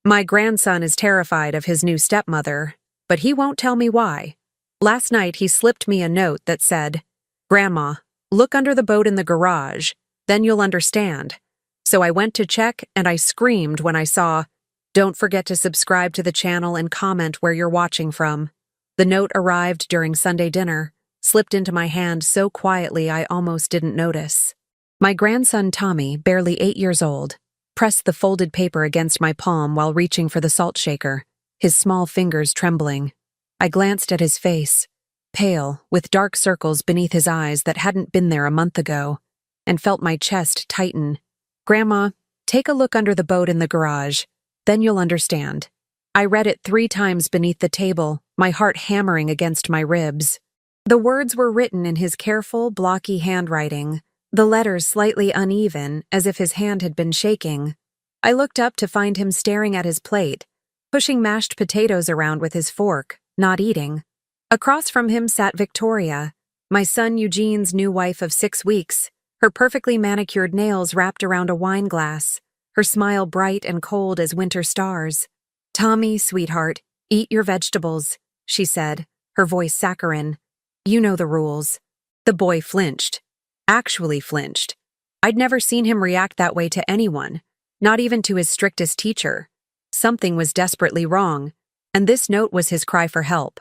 My grandson is terrified of his new stepmother, but he won't tell me why. Last night he slipped me a note that said, "Grandma, look under the boat in the garage, then you'll understand." So I went to check and I screamed when I saw, "Don't forget to subscribe to the channel and comment where you're watching from." The note arrived during Sunday dinner, slipped into my hand so quietly I almost didn't notice. My grandson Tommy, barely 8 years old, pressed the folded paper against my palm while reaching for the salt shaker, his small fingers trembling. I glanced at his face, pale, with dark circles beneath his eyes that hadn't been there a month ago, and felt my chest tighten. "Grandma, take a look under the boat in the garage, then you'll understand." I read it 3 times beneath the table, my heart hammering against my ribs. The words were written in his careful, blocky handwriting, the letters slightly uneven, as if his hand had been shaking. I looked up to find him staring at his plate, pushing mashed potatoes around with his fork, not eating. Across from him sat Victoria, my son Eugene's new wife of 6 weeks, her perfectly manicured nails wrapped around a wine glass, her smile bright and cold as winter stars. "Tommy, sweetheart, eat your vegetables," she said, her voice saccharine. "You know the rules." The boy flinched. Actually flinched. I'd never seen him react that way to anyone, not even to his strictest teacher. Something was desperately wrong, and this note was his cry for help.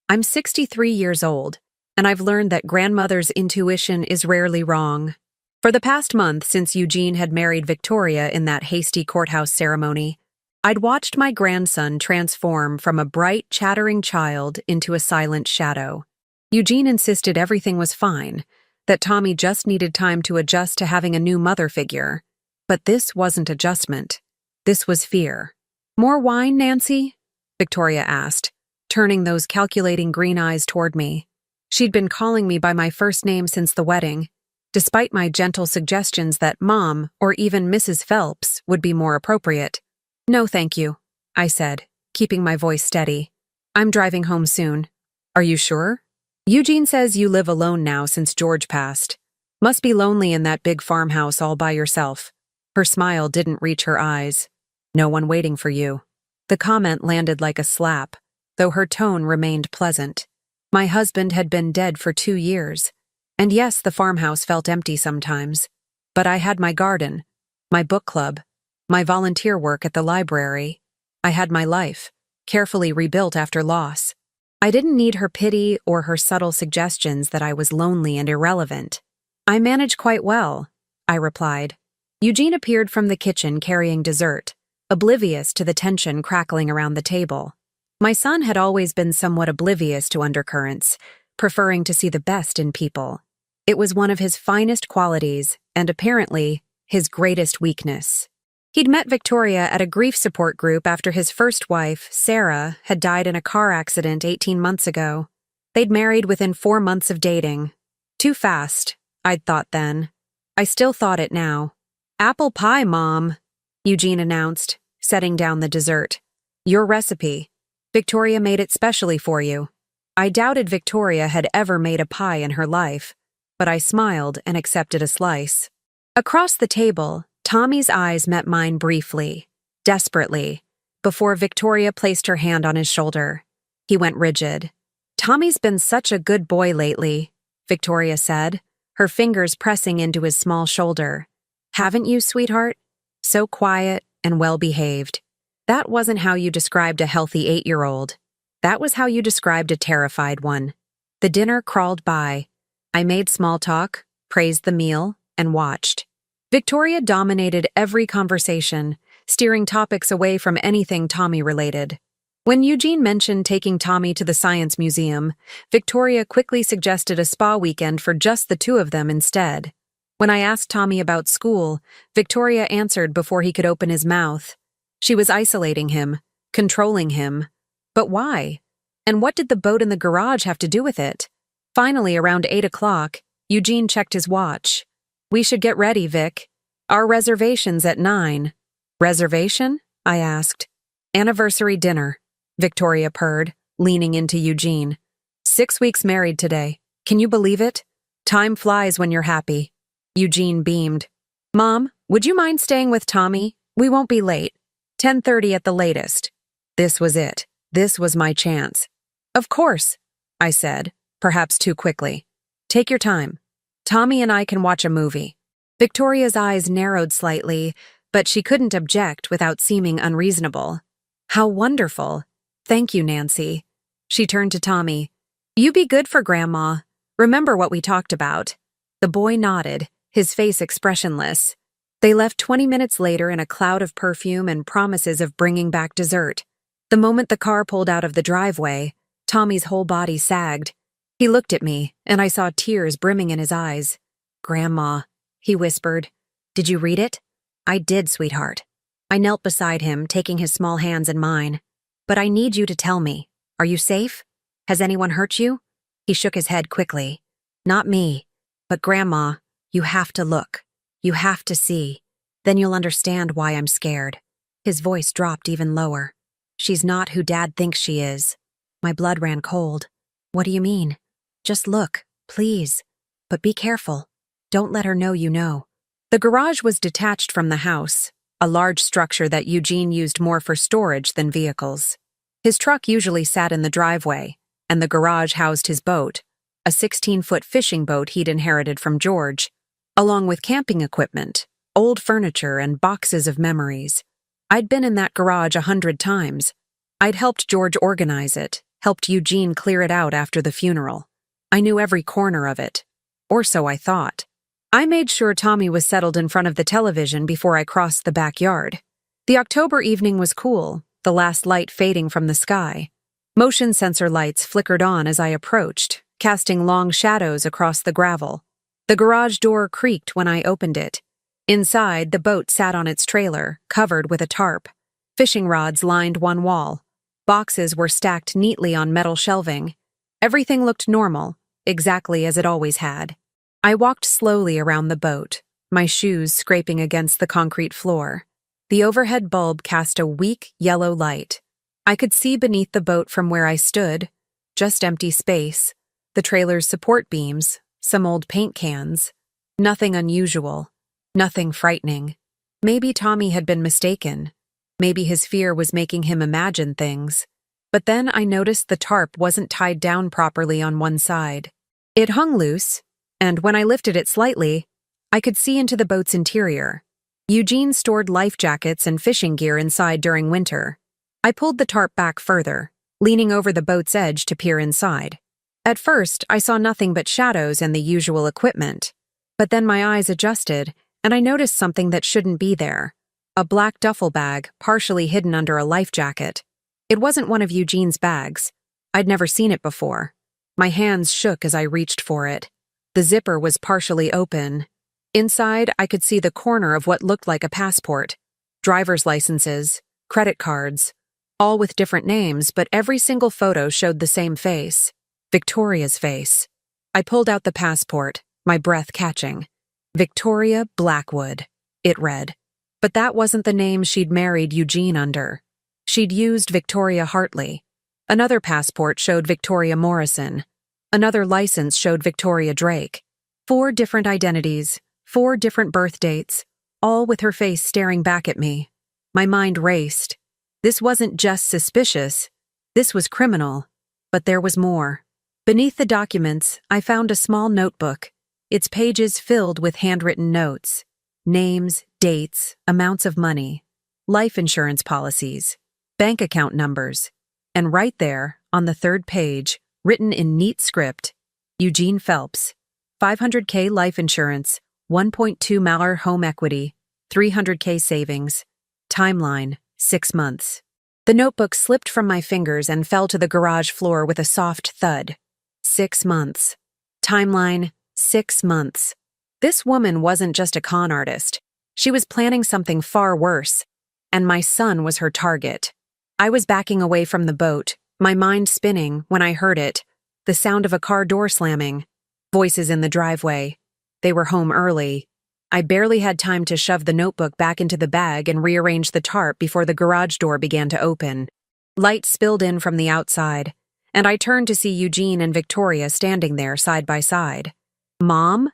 I'm 63 years old, and I've learned that grandmother's intuition is rarely wrong. For the past month since Eugene had married Victoria in that hasty courthouse ceremony, I'd watched my grandson transform from a bright, chattering child into a silent shadow. Eugene insisted everything was fine, that Tommy just needed time to adjust to having a new mother figure. But this wasn't adjustment. This was fear. "More wine, Nancy?" Victoria asked, turning those calculating green eyes toward me. She'd been calling me by my first name since the wedding, despite my gentle suggestions that Mom or even Mrs. Phelps would be more appropriate. "No, thank you," I said, keeping my voice steady. "I'm driving home soon." "Are you sure? Eugene says you live alone now since George passed. Must be lonely in that big farmhouse all by yourself." Her smile didn't reach her eyes. "No one waiting for you." The comment landed like a slap, though her tone remained pleasant. My husband had been dead for 2 years, and yes, the farmhouse felt empty sometimes. But I had my garden, my book club, my volunteer work at the library. I had my life, carefully rebuilt after loss. I didn't need her pity or her subtle suggestions that I was lonely and irrelevant. "I manage quite well," I replied. Eugene appeared from the kitchen carrying dessert, oblivious to the tension crackling around the table. My son had always been somewhat oblivious to undercurrents, preferring to see the best in people. It was one of his finest qualities, and apparently, his greatest weakness. He'd met Victoria at a grief support group after his first wife, Sarah, had died in a car accident 18 months ago. They'd married within 4 months of dating. Too fast, I'd thought then. I still thought it now. "Apple pie, Mom," Eugene announced, setting down the dessert. "Your recipe. Victoria made it specially for you." I doubted Victoria had ever made a pie in her life, but I smiled and accepted a slice. Across the table, Tommy's eyes met mine briefly, desperately, before Victoria placed her hand on his shoulder. He went rigid. "Tommy's been such a good boy lately," Victoria said, her fingers pressing into his small shoulder. "Haven't you, sweetheart? So quiet and well-behaved." That wasn't how you described a healthy 8-year-old. That was how you described a terrified one. The dinner crawled by. I made small talk, praised the meal, and watched. Victoria dominated every conversation, steering topics away from anything Tommy-related. When Eugene mentioned taking Tommy to the Science Museum, Victoria quickly suggested a spa weekend for just the 2 of them instead. When I asked Tommy about school, Victoria answered before he could open his mouth. She was isolating him, controlling him. But why? And what did the boat in the garage have to do with it? Finally, around 8 o'clock, Eugene checked his watch. "We should get ready, Vic. Our reservation's at 9. "Reservation?" I asked. "Anniversary dinner," Victoria purred, leaning into Eugene. 6 weeks married today. Can you believe it? Time flies when you're happy. Eugene beamed. "Mom, would you mind staying with Tommy? We won't be late." 10:30 at the latest. This was it. This was my chance. Of course, I said, perhaps too quickly. Take your time. Tommy and I can watch a movie. Victoria's eyes narrowed slightly, but she couldn't object without seeming unreasonable. How wonderful. Thank you, Nancy. She turned to Tommy. You be good for Grandma. Remember what we talked about. The boy nodded, his face expressionless. They left 20 minutes later in a cloud of perfume and promises of bringing back dessert. The moment the car pulled out of the driveway, Tommy's whole body sagged. He looked at me, and I saw tears brimming in his eyes. Grandma, he whispered. Did you read it? I did, sweetheart. I knelt beside him, taking his small hands in mine. But I need you to tell me. Are you safe? Has anyone hurt you? He shook his head quickly. Not me. But Grandma, you have to look. You have to see. Then you'll understand why I'm scared. His voice dropped even lower. She's not who Dad thinks she is. My blood ran cold. What do you mean? Just look, please. But be careful. Don't let her know you know. The garage was detached from the house, a large structure that Eugene used more for storage than vehicles. His truck usually sat in the driveway, and the garage housed his boat, a 16-foot fishing boat he'd inherited from George, along with camping equipment, old furniture, and boxes of memories. I'd been in that garage 100 times. I'd helped George organize it, helped Eugene clear it out after the funeral. I knew every corner of it. Or so I thought. I made sure Tommy was settled in front of the television before I crossed the backyard. The October evening was cool, the last light fading from the sky. Motion sensor lights flickered on as I approached, casting long shadows across the gravel. The garage door creaked when I opened it. Inside, the boat sat on its trailer, covered with a tarp. Fishing rods lined one wall. Boxes were stacked neatly on metal shelving. Everything looked normal, exactly as it always had. I walked slowly around the boat, my shoes scraping against the concrete floor. The overhead bulb cast a weak, yellow light. I could see beneath the boat from where I stood, just empty space, the trailer's support beams, some old paint cans. Nothing unusual, nothing frightening. Maybe Tommy had been mistaken. Maybe his fear was making him imagine things. But then I noticed the tarp wasn't tied down properly on one side. It hung loose, and when I lifted it slightly, I could see into the boat's interior. Eugene stored life jackets and fishing gear inside during winter. I pulled the tarp back further, leaning over the boat's edge to peer inside. At first, I saw nothing but shadows and the usual equipment. But then my eyes adjusted, and I noticed something that shouldn't be there. A black duffel bag, partially hidden under a life jacket. It wasn't one of Eugene's bags. I'd never seen it before. My hands shook as I reached for it. The zipper was partially open. Inside, I could see the corner of what looked like a passport. Driver's licenses, credit cards, all with different names, but every single photo showed the same face. Victoria's face. I pulled out the passport, my breath catching. Victoria Blackwood, it read. But that wasn't the name she'd married Eugene under. She'd used Victoria Hartley. Another passport showed Victoria Morrison. Another license showed Victoria Drake. 4 different identities, 4 different birth dates, all with her face staring back at me. My mind raced. This wasn't just suspicious. This was criminal. But there was more. Beneath the documents, I found a small notebook, its pages filled with handwritten notes. Names, dates, amounts of money, life insurance policies, bank account numbers. And right there, on the 3rd page, written in neat script, Eugene Phelps, $500K life insurance, $1.2 million home equity, $300K savings. Timeline, 6 months. The notebook slipped from my fingers and fell to the garage floor with a soft thud. 6 months. Timeline, 6 months. This woman wasn't just a con artist. She was planning something far worse. And my son was her target. I was backing away from the boat, my mind spinning when I heard it, the sound of a car door slamming, voices in the driveway. They were home early. I barely had time to shove the notebook back into the bag and rearrange the tarp before the garage door began to open. Light spilled in from the outside, and I turned to see Eugene and Victoria standing there side by side. Mom?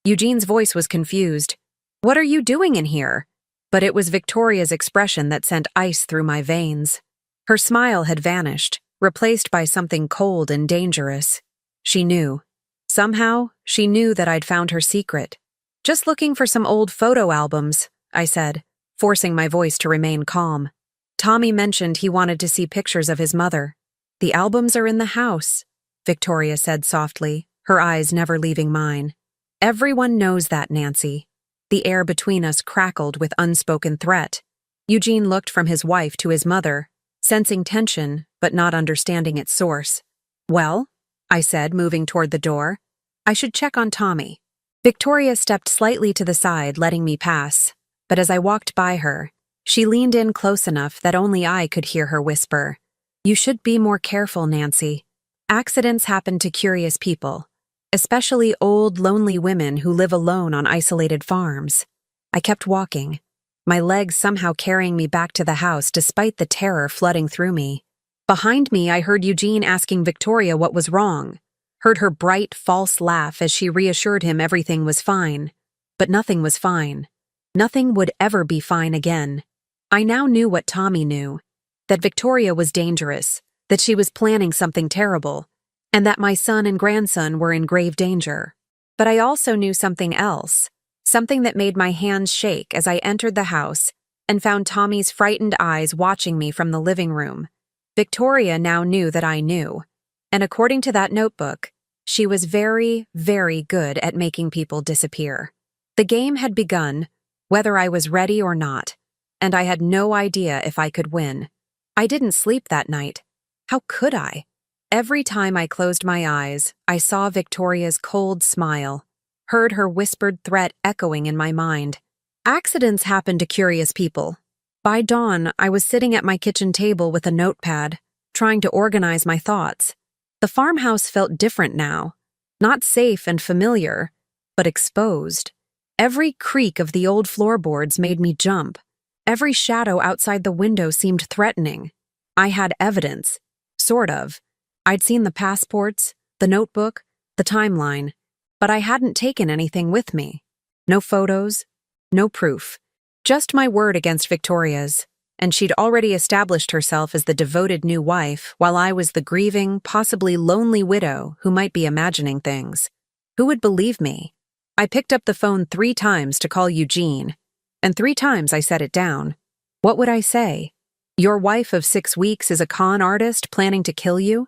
Eugene's voice was confused. What are you doing in here? But it was Victoria's expression that sent ice through my veins. Her smile had vanished, replaced by something cold and dangerous. She knew. Somehow, she knew that I'd found her secret. "Just looking for some old photo albums," I said, forcing my voice to remain calm. "Tommy mentioned he wanted to see pictures of his mother." "The albums are in the house," Victoria said softly, her eyes never leaving mine. "Everyone knows that, Nancy." The air between us crackled with unspoken threat. Eugene looked from his wife to his mother, sensing tension but not understanding its source. "Well," I said, moving toward the door, "I should check on Tommy." Victoria stepped slightly to the side, letting me pass, but as I walked by her, she leaned in close enough that only I could hear her whisper, "You should be more careful, Nancy. Accidents happen to curious people, especially old, lonely women who live alone on isolated farms." I kept walking, my legs somehow carrying me back to the house despite the terror flooding through me. Behind me, I heard Eugene asking Victoria what was wrong, heard her bright, false laugh as she reassured him everything was fine. But nothing was fine. Nothing would ever be fine again. I now knew what Tommy knew, that Victoria was dangerous, that she was planning something terrible, and that my son and grandson were in grave danger. But I also knew something else, something that made my hands shake as I entered the house and found Tommy's frightened eyes watching me from the living room. Victoria now knew that I knew, and according to that notebook, she was very, very good at making people disappear. The game had begun, whether I was ready or not, and I had no idea if I could win. I didn't sleep that night. How could I? Every time I closed my eyes, I saw Victoria's cold smile, heard her whispered threat echoing in my mind. Accidents happen to curious people. By dawn, I was sitting at my kitchen table with a notepad, trying to organize my thoughts. The farmhouse felt different now, not safe and familiar, but exposed. Every creak of the old floorboards made me jump. Every shadow outside the window seemed threatening. I had evidence, sort of. I'd seen the passports, the notebook, the timeline, but I hadn't taken anything with me. No photos, no proof. Just my word against Victoria's, and she'd already established herself as the devoted new wife while I was the grieving, possibly lonely widow who might be imagining things. Who would believe me? I picked up the phone 3 times to call Eugene, and 3 times I set it down. What would I say? Your wife of 6 weeks is a con artist planning to kill you?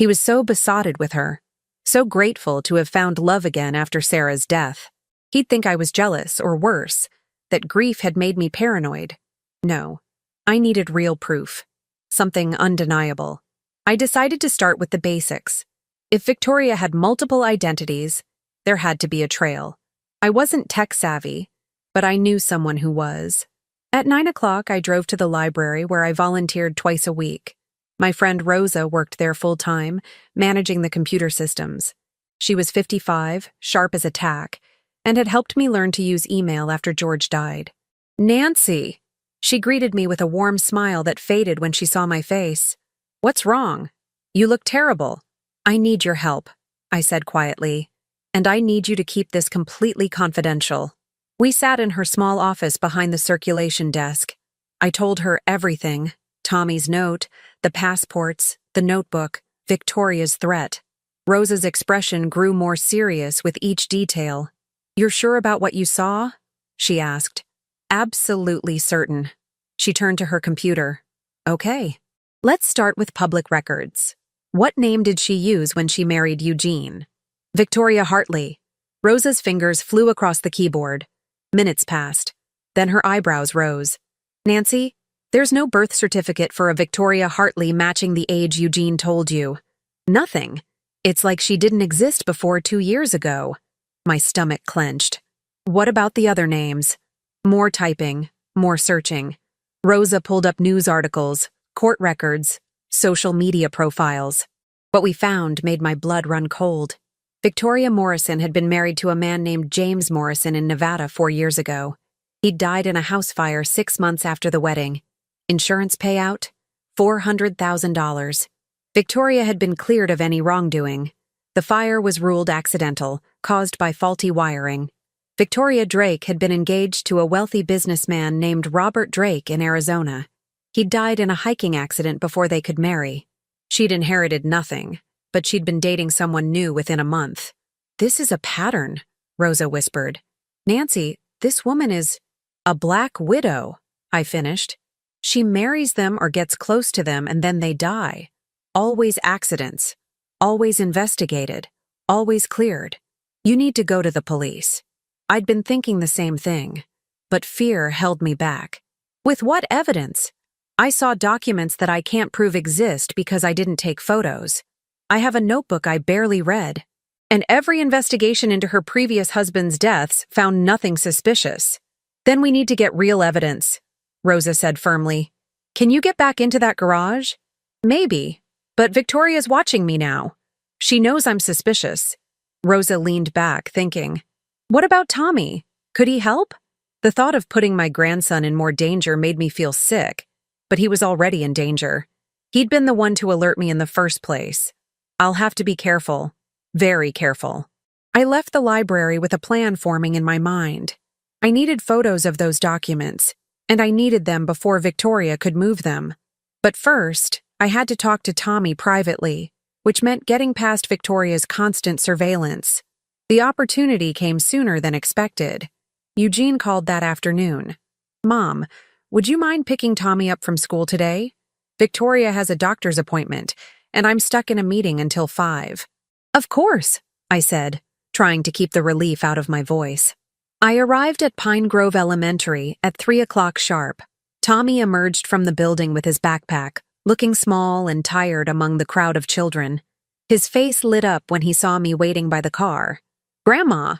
He was so besotted with her, so grateful to have found love again after Sarah's death. He'd think I was jealous, or worse, that grief had made me paranoid. No, I needed real proof. Something undeniable. I decided to start with the basics. If Victoria had multiple identities, there had to be a trail. I wasn't tech-savvy, but I knew someone who was. At 9 o'clock, I drove to the library where I volunteered twice a week. My friend Rosa worked there full-time, managing the computer systems. She was 55, sharp as a tack, and had helped me learn to use email after George died. "Nancy!" She greeted me with a warm smile that faded when she saw my face. "What's wrong? You look terrible." "I need your help," I said quietly, "and I need you to keep this completely confidential." We sat in her small office behind the circulation desk. I told her everything: Tommy's note, the passports, the notebook, Victoria's threat. Rosa's expression grew more serious with each detail. "You're sure about what you saw?" she asked. "Absolutely certain." She turned to her computer. "Okay. Let's start with public records. What name did she use when she married Eugene?" "Victoria Hartley." Rosa's fingers flew across the keyboard. Minutes passed. Then her eyebrows rose. "Nancy, there's no birth certificate for a Victoria Hartley matching the age Eugene told you. Nothing. It's like she didn't exist before 2 years ago." My stomach clenched. "What about the other names?" More typing, more searching. Rosa pulled up news articles, court records, social media profiles. What we found made my blood run cold. Victoria Morrison had been married to a man named James Morrison in Nevada 4 years ago. He'd died in a house fire 6 months after the wedding. Insurance payout? $400,000. Victoria had been cleared of any wrongdoing. The fire was ruled accidental, caused by faulty wiring. Victoria Drake had been engaged to a wealthy businessman named Robert Drake in Arizona. He'd died in a hiking accident before they could marry. She'd inherited nothing, but she'd been dating someone new within a month. "This is a pattern," Rosa whispered. "Nancy, this woman is a black widow," I finished. "She marries them or gets close to them and then they die. Always accidents. Always investigated. Always cleared. You need to go to the police." I'd been thinking the same thing, but fear held me back. With what evidence? I saw documents that I can't prove exist because I didn't take photos. I have a notebook I barely read, and every investigation into her previous husband's deaths found nothing suspicious. "Then we need to get real evidence," Rosa said firmly. "Can you get back into that garage?" "Maybe, but Victoria's watching me now. She knows I'm suspicious." Rosa leaned back, thinking. "What about Tommy? Could he help?" The thought of putting my grandson in more danger made me feel sick, but he was already in danger. He'd been the one to alert me in the first place. I'll have to be careful. Very careful. I left the library with a plan forming in my mind. I needed photos of those documents, and I needed them before Victoria could move them. But first, I had to talk to Tommy privately, which meant getting past Victoria's constant surveillance. The opportunity came sooner than expected. Eugene called that afternoon. "Mom, would you mind picking Tommy up from school today? Victoria has a doctor's appointment, and I'm stuck in a meeting until 5. "Of course," I said, trying to keep the relief out of my voice. I arrived at Pine Grove Elementary at 3 o'clock sharp. Tommy emerged from the building with his backpack, looking small and tired among the crowd of children. His face lit up when he saw me waiting by the car. "Grandma!"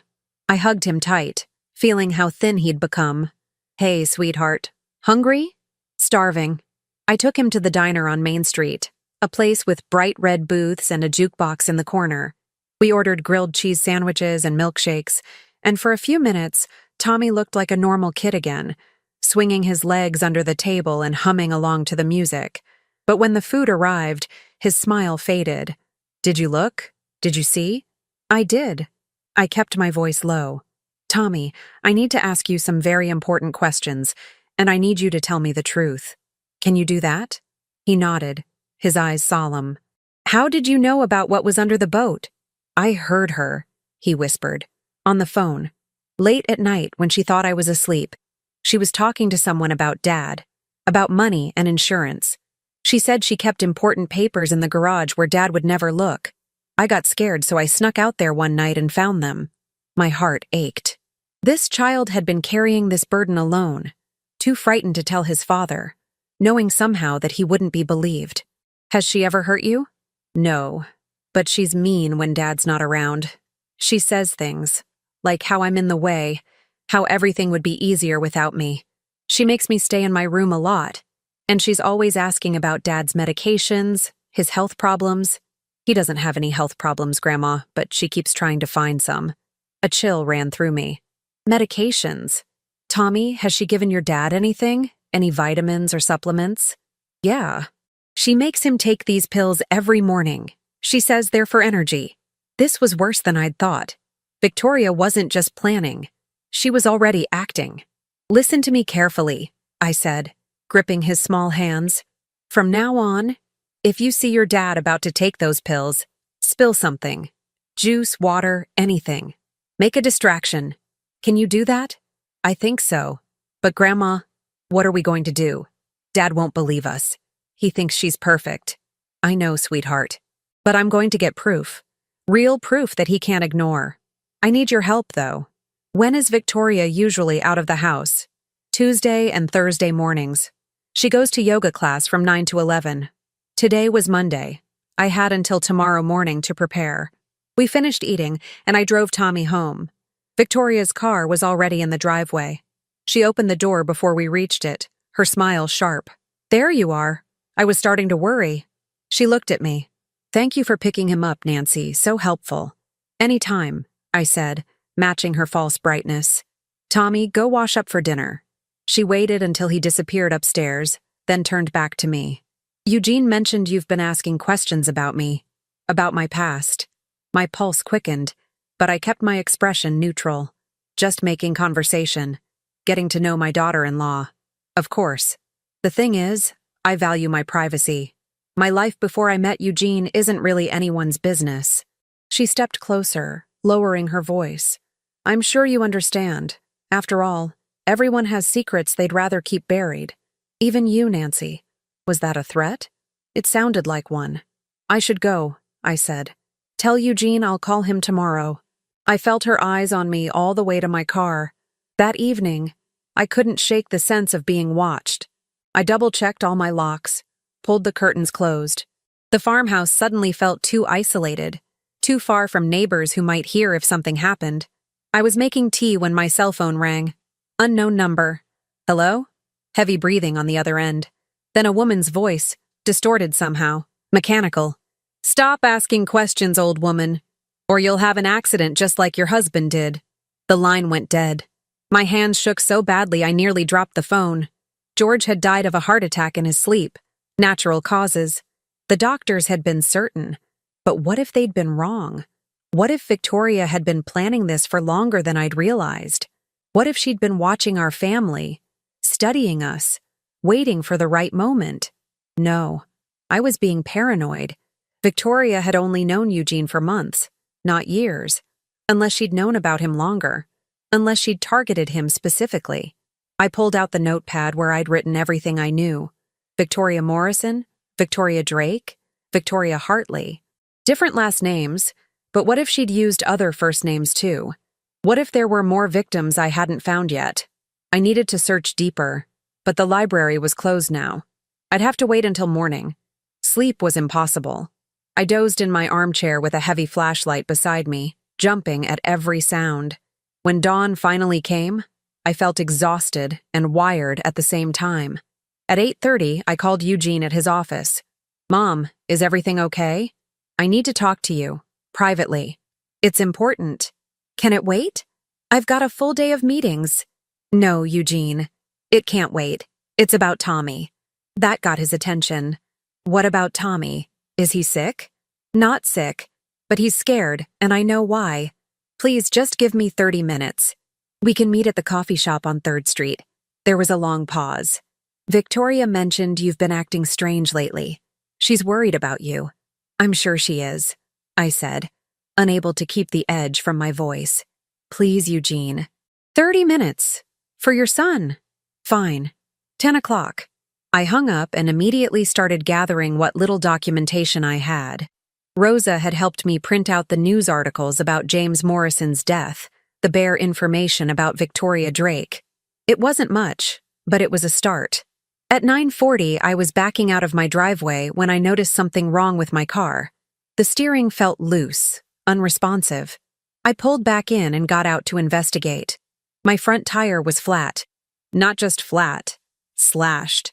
I hugged him tight, feeling how thin he'd become. "Hey, sweetheart. Hungry?" "Starving." I took him to the diner on Main Street, a place with bright red booths and a jukebox in the corner. We ordered grilled cheese sandwiches and milkshakes, and for a few minutes, Tommy looked like a normal kid again, swinging his legs under the table and humming along to the music. But when the food arrived, his smile faded. "Did you look? Did you see?" "I did." I kept my voice low. "Tommy, I need to ask you some very important questions, and I need you to tell me the truth. Can you do that?" He nodded, his eyes solemn. "How did you know about what was under the boat?" "I heard her," he whispered, "on the phone. Late at night when she thought I was asleep. She was talking to someone about Dad, about money and insurance. She said she kept important papers in the garage where Dad would never look. I got scared, so I snuck out there one night and found them." My heart ached. This child had been carrying this burden alone, too frightened to tell his father, knowing somehow that he wouldn't be believed. "Has she ever hurt you?" "No, but she's mean when Dad's not around. She says things, like how I'm in the way, how everything would be easier without me. She makes me stay in my room a lot, and she's always asking about Dad's medications, his health problems. He doesn't have any health problems, Grandma, but she keeps trying to find some." A chill ran through me. "Medications. Tommy, has she given your dad anything? Any vitamins or supplements?" "Yeah. She makes him take these pills every morning. She says they're for energy." This was worse than I'd thought. Victoria wasn't just planning. She was already acting. "Listen to me carefully," I said, gripping his small hands. "From now on, if you see your dad about to take those pills, spill something. Juice, water, anything. Make a distraction. Can you do that?" "I think so. But Grandma, what are we going to do? Dad won't believe us. He thinks she's perfect." "I know, sweetheart. But I'm going to get proof. Real proof that he can't ignore. I need your help, though. When is Victoria usually out of the house?" "Tuesday and Thursday mornings. She goes to yoga class from 9 to 11. Today was Monday. I had until tomorrow morning to prepare." We finished eating, and I drove Tommy home. Victoria's car was already in the driveway. She opened the door before we reached it, her smile sharp. "There you are. I was starting to worry." She looked at me. "Thank you for picking him up, Nancy. So helpful." "Anytime," I said, matching her false brightness. "Tommy, go wash up for dinner." She waited until he disappeared upstairs, then turned back to me. "Eugene mentioned you've been asking questions about me, about my past." My pulse quickened, but I kept my expression neutral. Just making conversation. Getting to know my daughter-in-law. Of course. The thing is, I value my privacy. My life before I met Eugene isn't really anyone's business. She stepped closer, lowering her voice. I'm sure you understand. After all, everyone has secrets they'd rather keep buried. Even you, Nancy. Was that a threat? It sounded like one. I should go, I said. Tell Eugene I'll call him tomorrow. I felt her eyes on me all the way to my car. That evening, I couldn't shake the sense of being watched. I double-checked all my locks, pulled the curtains closed. The farmhouse suddenly felt too isolated, too far from neighbors who might hear if something happened. I was making tea when my cell phone rang. Unknown number. Hello? Heavy breathing on the other end. Then a woman's voice, distorted somehow, mechanical. Stop asking questions, old woman, or you'll have an accident just like your husband did. The line went dead. My hands shook so badly I nearly dropped the phone. George had died of a heart attack in his sleep. Natural causes. The doctors had been certain. But what if they'd been wrong? What if Victoria had been planning this for longer than I'd realized? What if she'd been watching our family, studying us, waiting for the right moment? No, I was being paranoid. Victoria had only known Eugene for months, not years, unless she'd known about him longer, unless she'd targeted him specifically. I pulled out the notepad where I'd written everything I knew. Victoria Morrison, Victoria Drake, Victoria Hartley. Different last names, but what if she'd used other first names too? What if there were more victims I hadn't found yet? I needed to search deeper, but the library was closed now. I'd have to wait until morning. Sleep was impossible. I dozed in my armchair with a heavy flashlight beside me, jumping at every sound. When dawn finally came, I felt exhausted and wired at the same time. At 8:30, I called Eugene at his office. Mom, is everything okay? I need to talk to you, privately. It's important. Can it wait? I've got a full day of meetings. No, Eugene. It can't wait. It's about Tommy. That got his attention. What about Tommy? Is he sick? Not sick, but he's scared, and I know why. Please just give me 30 minutes. We can meet at the coffee shop on 3rd Street. There was a long pause. Victoria mentioned you've been acting strange lately. She's worried about you. I'm sure she is, I said, unable to keep the edge from my voice. Please, Eugene. 30 minutes. For your son. Fine. 10 o'clock. I hung up and immediately started gathering what little documentation I had. Rosa had helped me print out the news articles about James Morrison's death, the bare information about Victoria Drake. It wasn't much, but it was a start. At 9:40, I was backing out of my driveway when I noticed something wrong with my car. The steering felt loose, unresponsive. I pulled back in and got out to investigate. My front tire was flat. Not just flat, slashed.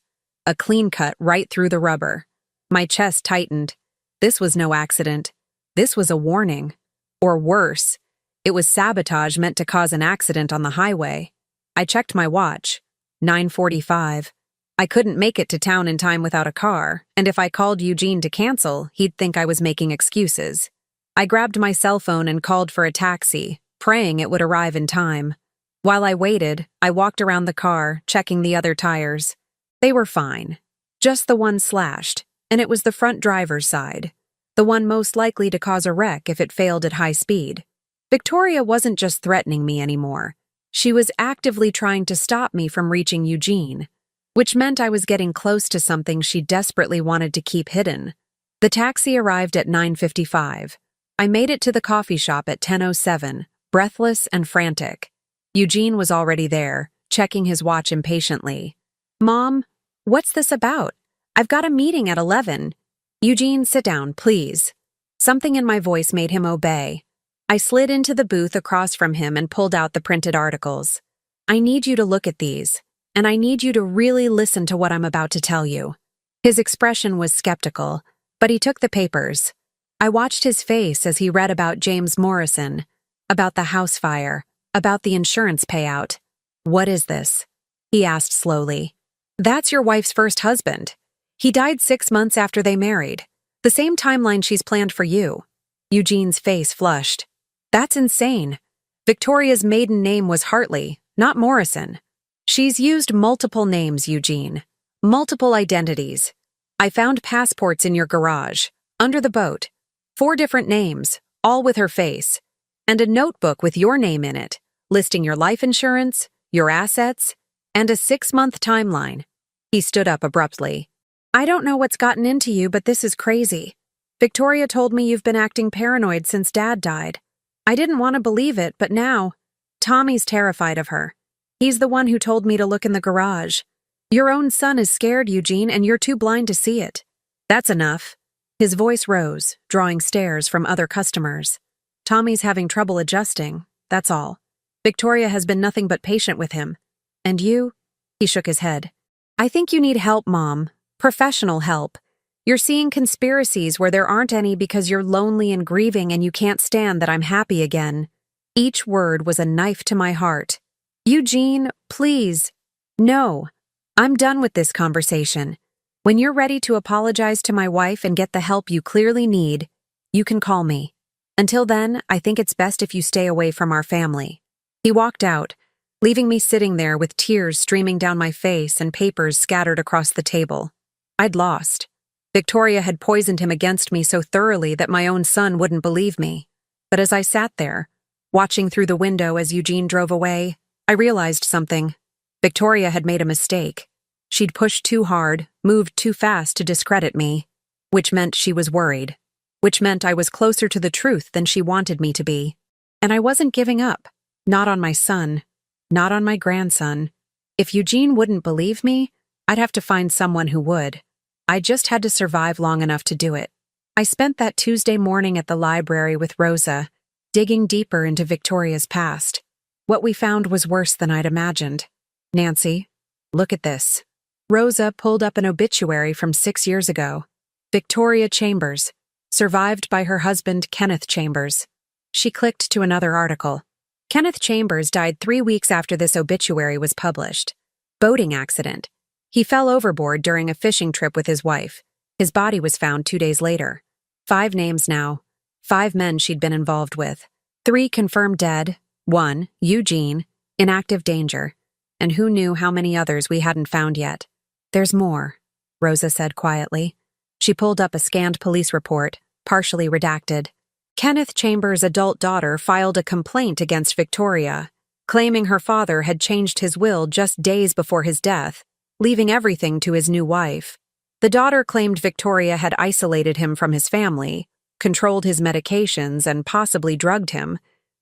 A clean cut right through the rubber. My chest tightened. This was no accident. This was a warning. Or worse, it was sabotage meant to cause an accident on the highway. I checked my watch. 9:45. I couldn't make it to town in time without a car, and if I called Eugene to cancel, he'd think I was making excuses. I grabbed my cell phone and called for a taxi, praying it would arrive in time. While I waited, I walked around the car, checking the other tires. They were fine. Just the one slashed, and it was the front driver's side, the one most likely to cause a wreck if it failed at high speed. Victoria wasn't just threatening me anymore. She was actively trying to stop me from reaching Eugene, which meant I was getting close to something she desperately wanted to keep hidden. The taxi arrived at 9:55. I made it to the coffee shop at 10:07, breathless and frantic. Eugene was already there, checking his watch impatiently. Mom, what's this about? I've got a meeting at 11. Eugene, sit down, please. Something in my voice made him obey. I slid into the booth across from him and pulled out the printed articles. I need you to look at these, and I need you to really listen to what I'm about to tell you. His expression was skeptical, but he took the papers. I watched his face as he read about James Morrison, about the house fire, about the insurance payout. What is this? He asked slowly. That's your wife's first husband. He died 6 months after they married. The same timeline she's planned for you. Eugene's face flushed. That's insane. Victoria's maiden name was Hartley, not Morrison. She's used multiple names, Eugene. Multiple identities. I found passports in your garage, under the boat. 4 different names, all with her face. And a notebook with your name in it, listing your life insurance, your assets, and a 6-month timeline. He stood up abruptly. I don't know what's gotten into you, but this is crazy. Victoria told me you've been acting paranoid since Dad died. I didn't want to believe it, but now, Tommy's terrified of her. He's the one who told me to look in the garage. Your own son is scared, Eugene, and you're too blind to see it. That's enough. His voice rose, drawing stares from other customers. Tommy's having trouble adjusting, that's all. Victoria has been nothing but patient with him. And you? He shook his head. I think you need help, Mom. Professional help. You're seeing conspiracies where there aren't any because you're lonely and grieving and you can't stand that I'm happy again. Each word was a knife to my heart. Eugene, please. No. I'm done with this conversation. When you're ready to apologize to my wife and get the help you clearly need, you can call me. Until then, I think it's best if you stay away from our family. He walked out, leaving me sitting there with tears streaming down my face and papers scattered across the table. I'd lost. Victoria had poisoned him against me so thoroughly that my own son wouldn't believe me. But as I sat there, watching through the window as Eugene drove away, I realized something. Victoria had made a mistake. She'd pushed too hard, moved too fast to discredit me, which meant she was worried, which meant I was closer to the truth than she wanted me to be. And I wasn't giving up, not on my son, not on my grandson. If Eugene wouldn't believe me, I'd have to find someone who would. I just had to survive long enough to do it. I spent that Tuesday morning at the library with Rosa, digging deeper into Victoria's past. What we found was worse than I'd imagined. Nancy, look at this. Rosa pulled up an obituary from 6 years ago. Victoria Chambers, survived by her husband Kenneth Chambers. She clicked to another article. Kenneth Chambers died 3 weeks after this obituary was published. Boating accident. He fell overboard during a fishing trip with his wife. His body was found 2 days later. 5 names now. 5 men she'd been involved with. 3 confirmed dead. 1, Eugene, in active danger. And who knew how many others we hadn't found yet. There's more, Rosa said quietly. She pulled up a scanned police report, partially redacted. Kenneth Chambers' adult daughter filed a complaint against Victoria, claiming her father had changed his will just days before his death, leaving everything to his new wife. The daughter claimed Victoria had isolated him from his family, controlled his medications, and possibly drugged him.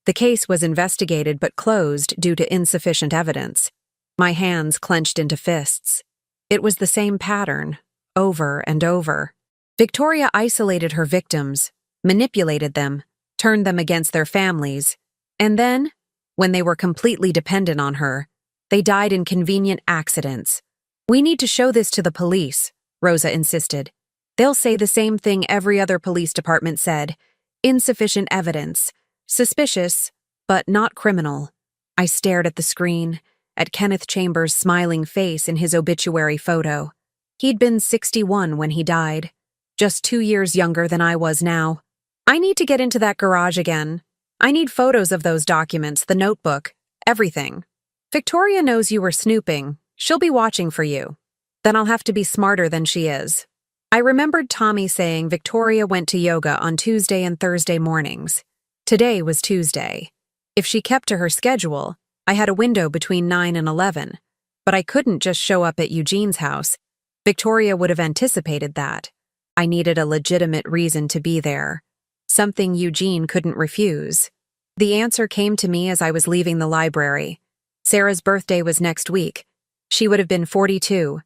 The case was investigated but closed due to insufficient evidence. My hands clenched into fists. It was the same pattern, over and over. Victoria isolated her victims, manipulated them, turned them against their families, and then, when they were completely dependent on her, they died in convenient accidents. We need to show this to the police, Rosa insisted. They'll say the same thing every other police department said. Insufficient evidence. Suspicious, but not criminal. I stared at the screen, at Kenneth Chambers' smiling face in his obituary photo. He'd been 61 when he died, just 2 years younger than I was now. I need to get into that garage again. I need photos of those documents, the notebook, everything. Victoria knows you were snooping. She'll be watching for you. Then I'll have to be smarter than she is. I remembered Tommy saying Victoria went to yoga on Tuesday and Thursday mornings. Today was Tuesday. If she kept to her schedule, I had a window between 9 and 11. But I couldn't just show up at Eugene's house. Victoria would have anticipated that. I needed a legitimate reason to be there. Something Eugene couldn't refuse. The answer came to me as I was leaving the library. Sarah's birthday was next week. She would have been 42.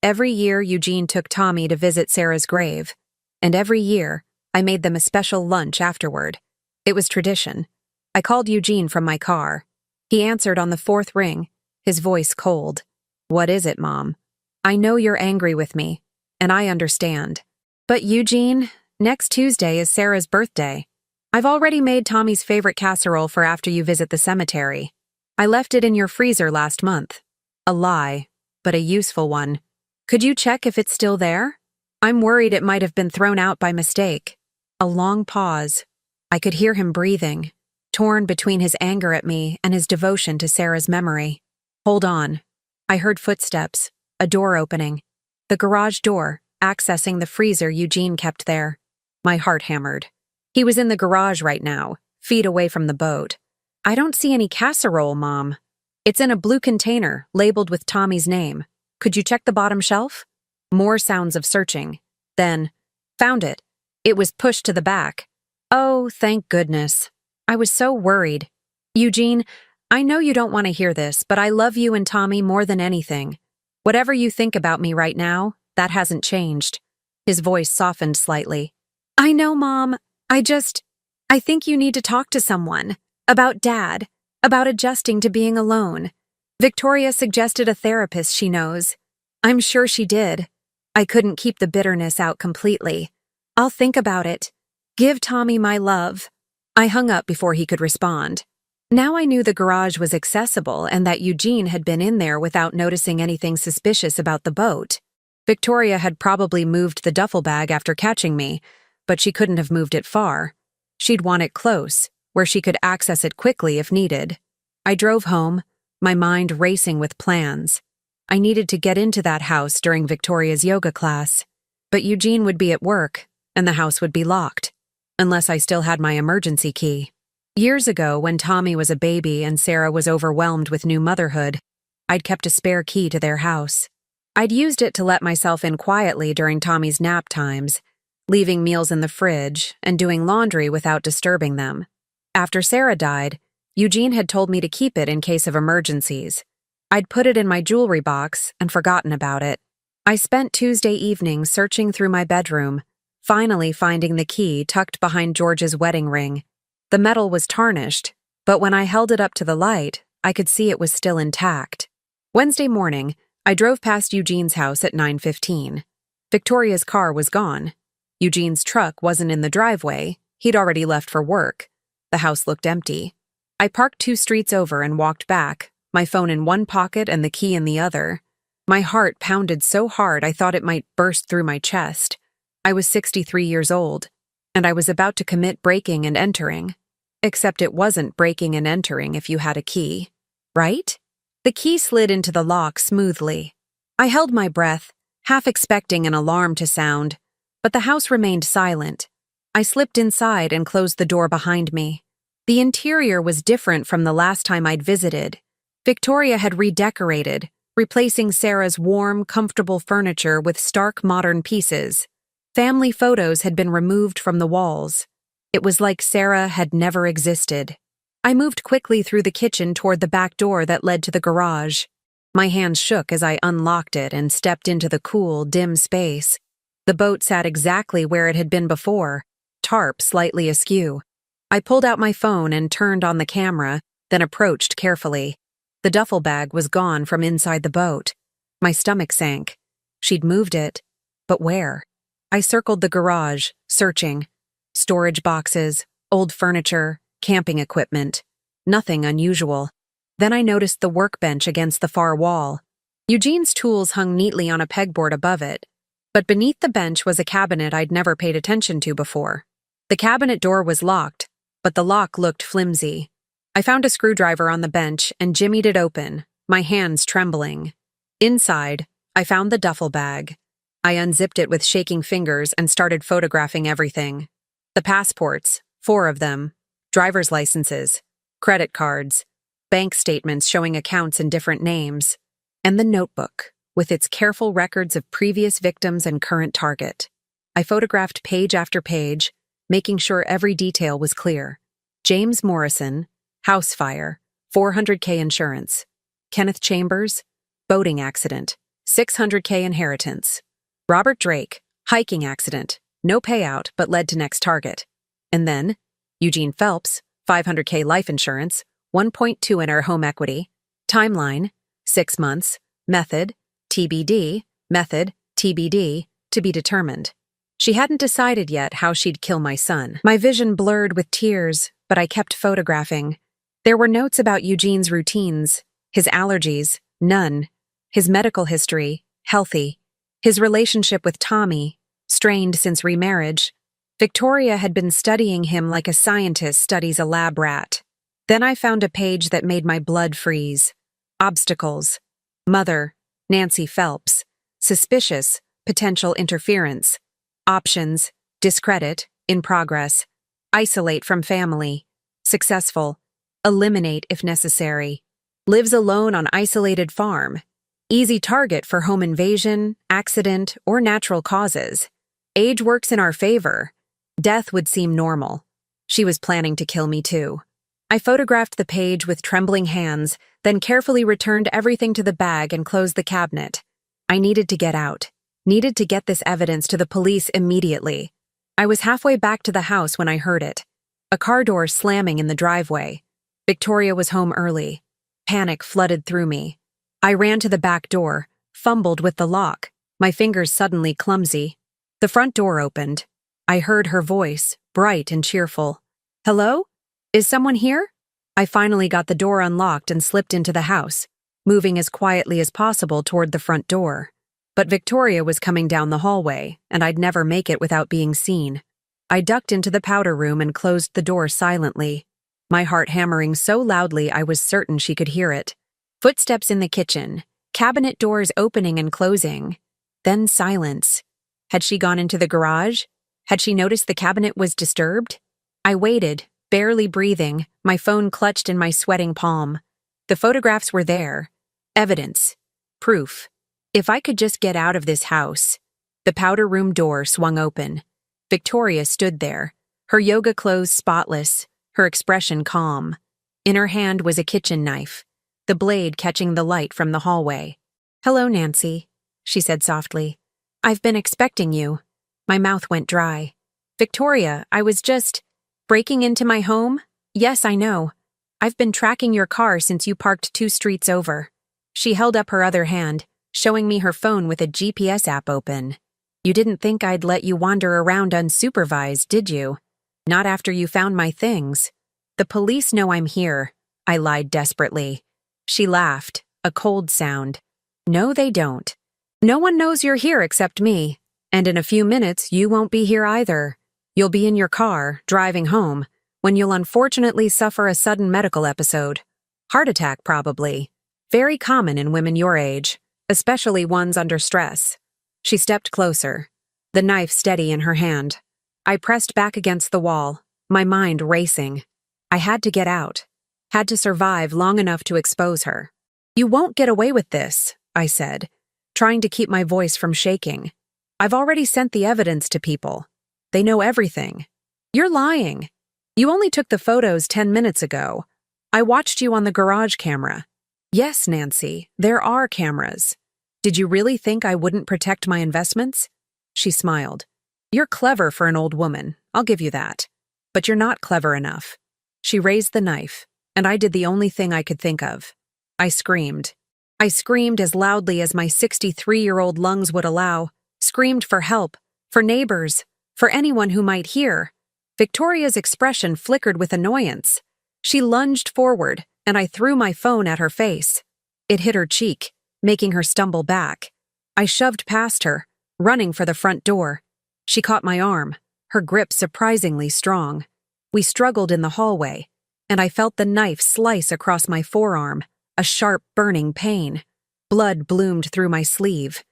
Every year Eugene took Tommy to visit Sarah's grave. And every year, I made them a special lunch afterward. It was tradition. I called Eugene from my car. He answered on the 4th ring, his voice cold. What is it, Mom? I know you're angry with me, and I understand. But Eugene, next Tuesday is Sarah's birthday. I've already made Tommy's favorite casserole for after you visit the cemetery. I left it in your freezer last month. A lie, but a useful one. Could you check if it's still there? I'm worried it might have been thrown out by mistake. A long pause. I could hear him breathing. torn between his anger at me and his devotion to Sarah's memory. Hold on. I heard footsteps, a door opening. The garage door, accessing the freezer Eugene kept there. My heart hammered. He was in the garage right now, feet away from the boat. I don't see any casserole, Mom. It's in a blue container, labeled with Tommy's name. Could you check the bottom shelf? More sounds of searching. Then, found it. It was pushed to the back. Oh, thank goodness. I was so worried. Eugene, I know you don't want to hear this, but I love you and Tommy more than anything. Whatever you think about me right now, that hasn't changed. His voice softened slightly. I know, Mom. I think you need to talk to someone. About Dad. About adjusting to being alone. Victoria suggested a therapist she knows. I'm sure she did. I couldn't keep the bitterness out completely. I'll think about it. Give Tommy my love. I hung up before he could respond. Now I knew the garage was accessible and that Eugene had been in there without noticing anything suspicious about the boat. Victoria had probably moved the duffel bag after catching me, but she couldn't have moved it far. She'd want it close, where she could access it quickly if needed. I drove home, my mind racing with plans. I needed to get into that house during Victoria's yoga class, but Eugene would be at work, and the house would be locked, unless I still had my emergency key. Years ago, when Tommy was a baby and Sarah was overwhelmed with new motherhood, I'd kept a spare key to their house. I'd used it to let myself in quietly during Tommy's nap times, leaving meals in the fridge and doing laundry without disturbing them. After Sarah died, Eugene had told me to keep it in case of emergencies. I'd put it in my jewelry box and forgotten about it. I spent Tuesday evening searching through my bedroom, finally finding the key tucked behind George's wedding ring. The metal was tarnished, but when I held it up to the light, I could see it was still intact. Wednesday morning, I drove past Eugene's house at 9:15. Victoria's car was gone. Eugene's truck wasn't in the driveway. He'd already left for work. The house looked empty. I parked 2 streets over and walked back, my phone in one pocket and the key in the other. My heart pounded so hard I thought it might burst through my chest. I was 63 years old, and I was about to commit breaking and entering. Except it wasn't breaking and entering if you had a key, right? The key slid into the lock smoothly. I held my breath, half expecting an alarm to sound, but the house remained silent. I slipped inside and closed the door behind me. The interior was different from the last time I'd visited. Victoria had redecorated, replacing Sarah's warm, comfortable furniture with stark modern pieces. Family photos had been removed from the walls. It was like Sarah had never existed. I moved quickly through the kitchen toward the back door that led to the garage. My hands shook as I unlocked it and stepped into the cool, dim space. The boat sat exactly where it had been before, tarp slightly askew. I pulled out my phone and turned on the camera, then approached carefully. The duffel bag was gone from inside the boat. My stomach sank. She'd moved it. But where? I circled the garage, searching. Storage boxes, old furniture, camping equipment. Nothing unusual. Then I noticed the workbench against the far wall. Eugene's tools hung neatly on a pegboard above it, but beneath the bench was a cabinet I'd never paid attention to before. The cabinet door was locked, but the lock looked flimsy. I found a screwdriver on the bench and jimmied it open, my hands trembling. Inside, I found the duffel bag. I unzipped it with shaking fingers and started photographing everything. The passports, 4 of them, driver's licenses, credit cards, bank statements showing accounts in different names, and the notebook, with its careful records of previous victims and current target. I photographed page after page, making sure every detail was clear. James Morrison, house fire, $400K insurance. Kenneth Chambers, boating accident, $600K inheritance. Robert Drake, hiking accident, no payout but led to next target. And then, Eugene Phelps, $500K life insurance, 1.2 in our home equity. Timeline, 6 months. Method, TBD, to be determined. She hadn't decided yet how she'd kill my son. My vision blurred with tears, but I kept photographing. There were notes about Eugene's routines, his allergies, none, his medical history, healthy, his relationship with Tommy, strained since remarriage. Victoria had been studying him like a scientist studies a lab rat. Then I found a page that made my blood freeze. Obstacles. Mother, Nancy Phelps. Suspicious, potential interference. Options, discredit, in progress. Isolate from family. Successful. Eliminate if necessary. Lives alone on isolated farm. Easy target for home invasion, accident, or natural causes. Age works in our favor. Death would seem normal. She was planning to kill me too. I photographed the page with trembling hands, then carefully returned everything to the bag and closed the cabinet. I needed to get out. Needed to get this evidence to the police immediately. I was halfway back to the house when I heard it. A car door slamming in the driveway. Victoria was home early. Panic flooded through me. I ran to the back door, fumbled with the lock, my fingers suddenly clumsy. The front door opened. I heard her voice, bright and cheerful. "Hello? Is someone here?" I finally got the door unlocked and slipped into the house, moving as quietly as possible toward the front door. But Victoria was coming down the hallway, and I'd never make it without being seen. I ducked into the powder room and closed the door silently, my heart hammering so loudly I was certain she could hear it. Footsteps in the kitchen, cabinet doors opening and closing. Then silence. Had she gone into the garage? Had she noticed the cabinet was disturbed? I waited, barely breathing, my phone clutched in my sweating palm. The photographs were there. Evidence. Proof. If I could just get out of this house. The powder room door swung open. Victoria stood there, her yoga clothes spotless, her expression calm. In her hand was a kitchen knife, the blade catching the light from the hallway. "Hello, Nancy," she said softly. "I've been expecting you." My mouth went dry. "Victoria, I was just breaking into my home? Yes, I know. I've been tracking your car since you parked 2 streets over." She held up her other hand, showing me her phone with a GPS app open. "You didn't think I'd let you wander around unsupervised, did you? Not after you found my things." "The police know I'm here," I lied desperately. She laughed, a cold sound. "No, they don't. No one knows you're here except me. And in a few minutes, you won't be here either. You'll be in your car, driving home, when you'll unfortunately suffer a sudden medical episode. Heart attack, probably. Very common in women your age, especially ones under stress." She stepped closer, the knife steady in her hand. I pressed back against the wall, my mind racing. I had to get out. Had to survive long enough to expose her. "You won't get away with this," I said, trying to keep my voice from shaking. "I've already sent the evidence to people. They know everything." "You're lying. You only took the photos 10 minutes ago. I watched you on the garage camera." "Yes, Nancy, there are cameras. Did you really think I wouldn't protect my investments?" She smiled. "You're clever for an old woman, I'll give you that. But you're not clever enough." She raised the knife, and I did the only thing I could think of. I screamed. I screamed as loudly as my 63-year-old lungs would allow, screamed for help, for neighbors, for anyone who might hear. Victoria's expression flickered with annoyance. She lunged forward, and I threw my phone at her face. It hit her cheek, making her stumble back. I shoved past her, running for the front door. She caught my arm, her grip surprisingly strong. We struggled in the hallway, and I felt the knife slice across my forearm, a sharp, burning pain. Blood bloomed through my sleeve.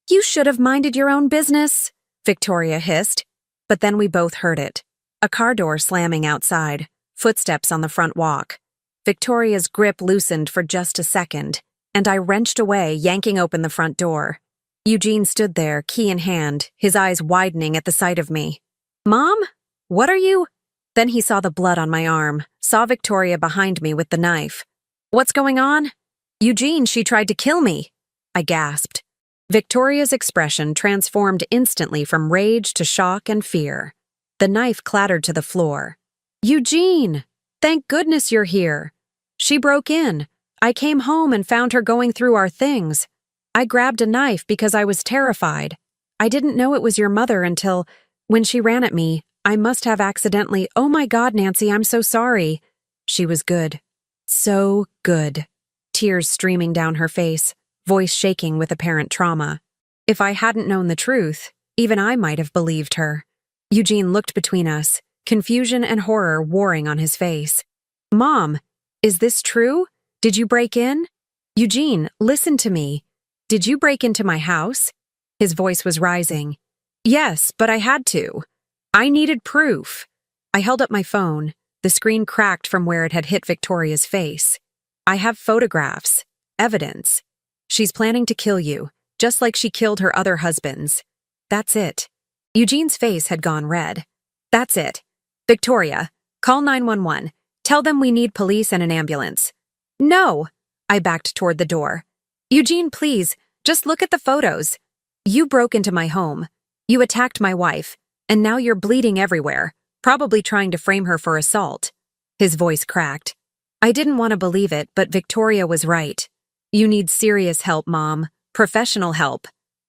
"You should have minded your own business," Victoria hissed. But then we both heard it. A car door slamming outside, footsteps on the front walk. Victoria's grip loosened for just a second, and I wrenched away, yanking open the front door. Eugene stood there, key in hand, his eyes widening at the sight of me. "Mom? What are you—" Then he saw the blood on my arm, saw Victoria behind me with the knife. "What's going on?" "Eugene, she tried to kill me," I gasped. Victoria's expression transformed instantly from rage to shock and fear. The knife clattered to the floor. "Eugene! Thank goodness you're here. She broke in. I came home and found her going through our things. I grabbed a knife because I was terrified. I didn't know it was your mother until, when she ran at me, I must have accidentally— Oh my God, Nancy, I'm so sorry." She was good. So good. Tears streaming down her face, voice shaking with apparent trauma. If I hadn't known the truth, even I might have believed her. Eugene looked between us, confusion and horror warring on his face. "Mom, Is this true? Did you break in? Eugene, listen to me. Did you break into my house? His voice was rising. Yes, but I had to. I needed proof. I held up my phone. The screen cracked from where it had hit Victoria's face. I have photographs. Evidence. She's planning to kill you, just like she killed her other husbands. That's it. Eugene's face had gone red. That's it. Victoria, call 911. Tell them we need police and an ambulance. No. I backed toward the door. Eugene, please, just look at the photos. You broke into my home. You attacked my wife, and now you're bleeding everywhere, probably trying to frame her for assault. His voice cracked. I didn't want to believe it, but Victoria was right. You need serious help, Mom. Professional help.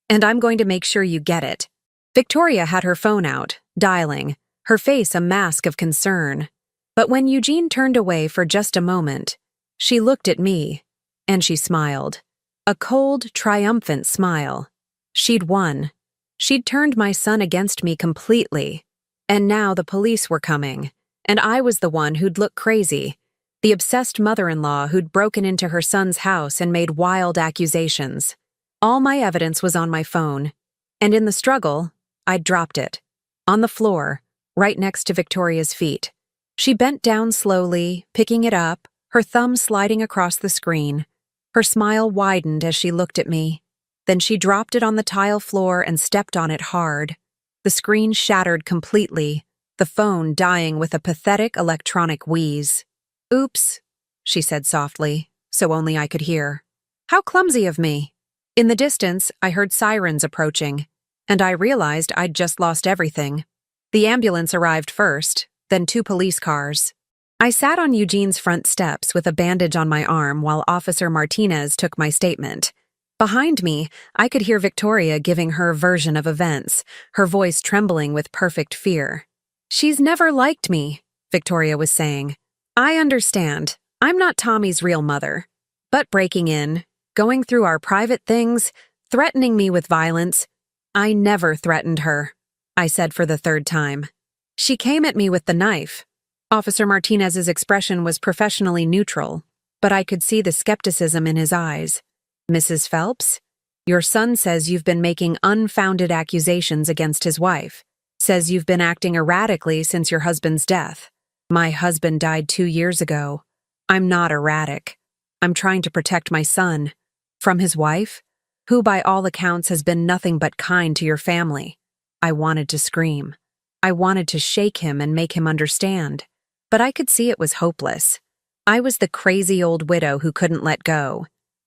And I'm going to make sure you get it. Victoria had her phone out, dialing, her face a mask of concern. But when Eugene turned away for just a moment, she looked at me, and she smiled. A cold, triumphant smile. She'd won. She'd turned my son against me completely. And now the police were coming, and I was the one who'd look crazy, the obsessed mother-in-law who'd broken into her son's house and made wild accusations. All my evidence was on my phone, and in the struggle, I'd dropped it. On the floor, right next to Victoria's feet. She bent down slowly, picking it up, her thumb sliding across the screen. Her smile widened as she looked at me. Then she dropped it on the tile floor and stepped on it hard. The screen shattered completely, the phone dying with a pathetic electronic wheeze. Oops, she said softly, so only I could hear. How clumsy of me. In the distance, I heard sirens approaching, and I realized I'd just lost everything. The ambulance arrived first, then 2 police cars. I sat on Eugene's front steps with a bandage on my arm while Officer Martinez took my statement. Behind me, I could hear Victoria giving her version of events, her voice trembling with perfect fear. She's never liked me, Victoria was saying. I understand. I'm not Tommy's real mother. But breaking in, going through our private things, threatening me with violence, I never threatened her, I said for the 3rd time. She came at me with the knife. Officer Martinez's expression was professionally neutral, but I could see the skepticism in his eyes. Mrs. Phelps, your son says you've been making unfounded accusations against his wife, says you've been acting erratically since your husband's death. My husband died 2 years ago. I'm not erratic. I'm trying to protect my son. From his wife, who by all accounts has been nothing but kind to your family. I wanted to scream. I wanted to shake him and make him understand. But I could see it was hopeless. I was the crazy old widow who couldn't let go.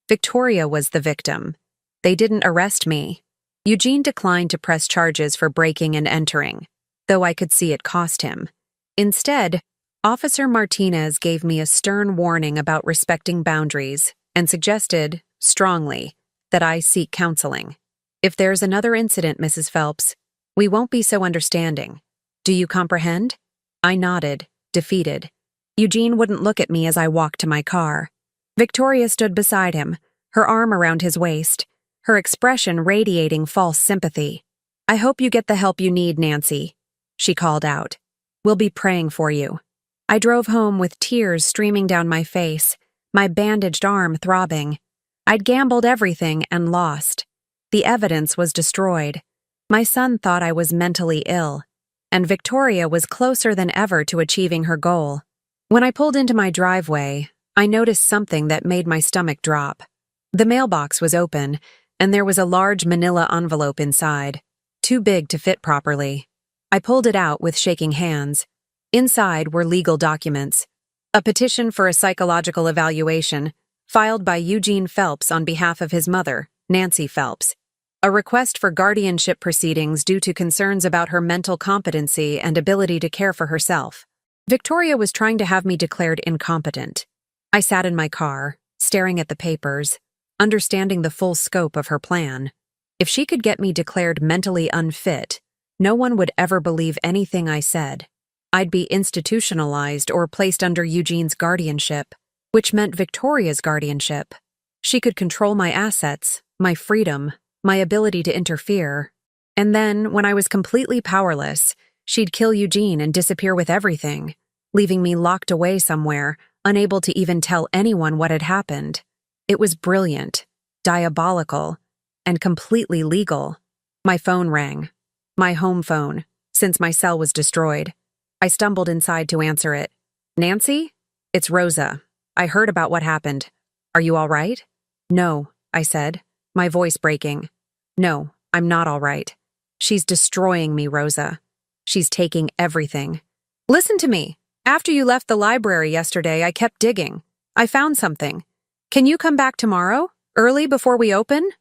Victoria was the victim. They didn't arrest me. Eugene declined to press charges for breaking and entering, though I could see it cost him. Instead, Officer Martinez gave me a stern warning about respecting boundaries and suggested, strongly, that I seek counseling. If there's another incident, Mrs. Phelps, we won't be so understanding. Do you comprehend? I nodded, defeated. Eugene wouldn't look at me as I walked to my car. Victoria stood beside him, her arm around his waist, her expression radiating false sympathy. I hope you get the help you need, Nancy, she called out. We'll be praying for you. I drove home with tears streaming down my face, my bandaged arm throbbing. I'd gambled everything and lost. The evidence was destroyed. My son thought I was mentally ill, and Victoria was closer than ever to achieving her goal. When I pulled into my driveway, I noticed something that made my stomach drop. The mailbox was open, and there was a large manila envelope inside, too big to fit properly. I pulled it out with shaking hands. Inside were legal documents. A petition for a psychological evaluation, filed by Eugene Phelps on behalf of his mother, Nancy Phelps. A request for guardianship proceedings due to concerns about her mental competency and ability to care for herself. Victoria was trying to have me declared incompetent. I sat in my car, staring at the papers, understanding the full scope of her plan. If she could get me declared mentally unfit, no one would ever believe anything I said. I'd be institutionalized or placed under Eugene's guardianship, which meant Victoria's guardianship. She could control my assets, my freedom, my ability to interfere. And then, when I was completely powerless, she'd kill Eugene and disappear with everything, leaving me locked away somewhere, unable to even tell anyone what had happened. It was brilliant, diabolical, and completely legal. My phone rang. My home phone, since my cell was destroyed. I stumbled inside to answer it. "Nancy? It's Rosa. I heard about what happened. Are you all right?" "No," I said, my voice breaking. "No, I'm not all right. She's destroying me, Rosa. She's taking everything. Listen to me. After you left the library yesterday, I kept digging. I found something. Can you come back tomorrow, early before we open?"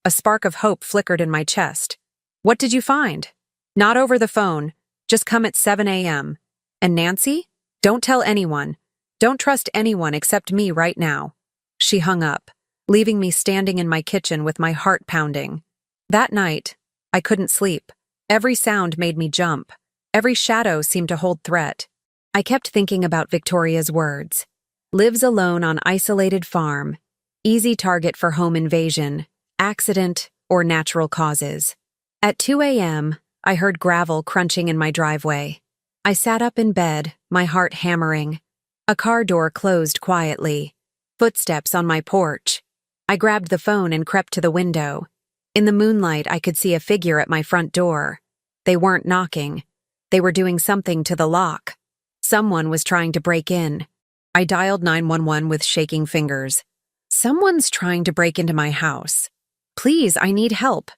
A spark of hope flickered in my chest. "What did you find?" "Not over the phone. Just come at 7 a.m. And Nancy? Don't tell anyone. Don't trust anyone except me right now." She hung up, leaving me standing in my kitchen with my heart pounding. That night, I couldn't sleep. Every sound made me jump. Every shadow seemed to hold threat. I kept thinking about Victoria's words. Lives alone on isolated farm. Easy target for home invasion, accident, or natural causes. At 2 a.m., I heard gravel crunching in my driveway. I sat up in bed, my heart hammering. A car door closed quietly. Footsteps on my porch. I grabbed the phone and crept to the window. In the moonlight, I could see a figure at my front door. They weren't knocking. They were doing something to the lock. Someone was trying to break in. I dialed 911 with shaking fingers. "Someone's trying to break into my house. Please, I need help.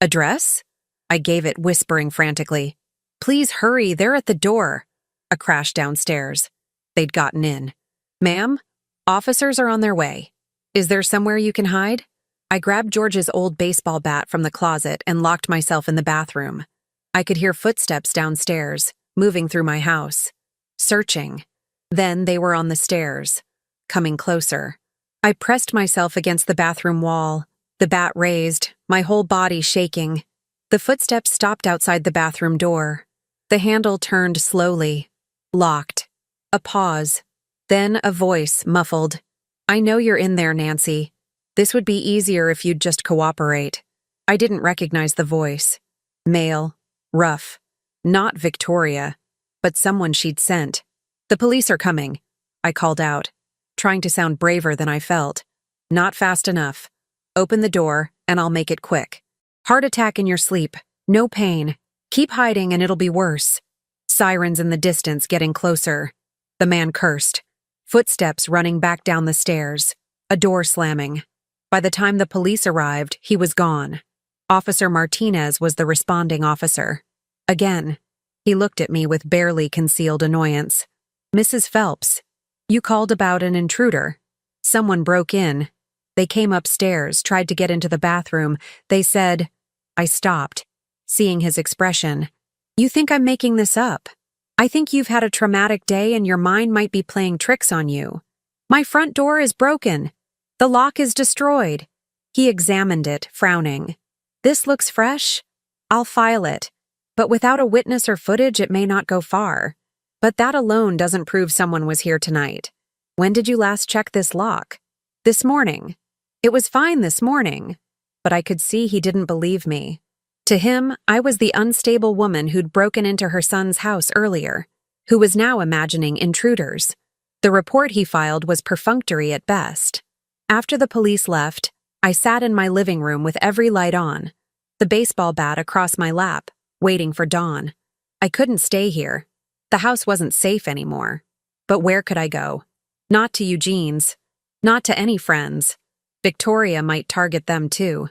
Address?" I gave it, whispering frantically. "Please hurry, they're at the door." A crash downstairs. They'd gotten in. "Ma'am, officers are on their way. Is there somewhere you can hide?" I grabbed George's old baseball bat from the closet and locked myself in the bathroom. I could hear footsteps downstairs, moving through my house. Searching. Then they were on the stairs, coming closer. I pressed myself against the bathroom wall, the bat raised, my whole body shaking. The footsteps stopped outside the bathroom door. The handle turned slowly. Locked. A pause. Then a voice, muffled. "I know you're in there, Nancy. This would be easier if you'd just cooperate." I didn't recognize the voice. Male. Rough. Not Victoria, but someone she'd sent. "The police are coming," I called out, trying to sound braver than I felt. "Not fast enough. Open the door, and I'll make it quick. Heart attack in your sleep. No pain. Keep hiding and it'll be worse." Sirens in the distance getting closer. The man cursed. Footsteps running back down the stairs. A door slamming. By the time the police arrived, he was gone. Officer Martinez was the responding officer. Again, he looked at me with barely concealed annoyance. "Mrs. Phelps, you called about an intruder. Someone broke in. They came upstairs, tried to get into the bathroom. They said—" I stopped, seeing his expression. "You think I'm making this up? I think you've had a traumatic day and your mind might be playing tricks on you. My front door is broken. The lock is destroyed." He examined it, frowning. "This looks fresh. I'll file it. But without a witness or footage, it may not go far. But that alone doesn't prove someone was here tonight. When did you last check this lock?" "This morning." It was fine this morning. But I could see he didn't believe me. To him, I was the unstable woman who'd broken into her son's house earlier, who was now imagining intruders. The report he filed was perfunctory at best. After the police left, I sat in my living room with every light on, the baseball bat across my lap, waiting for dawn. I couldn't stay here. The house wasn't safe anymore. But where could I go? Not to Eugene's. Not to any friends. Victoria might target them too.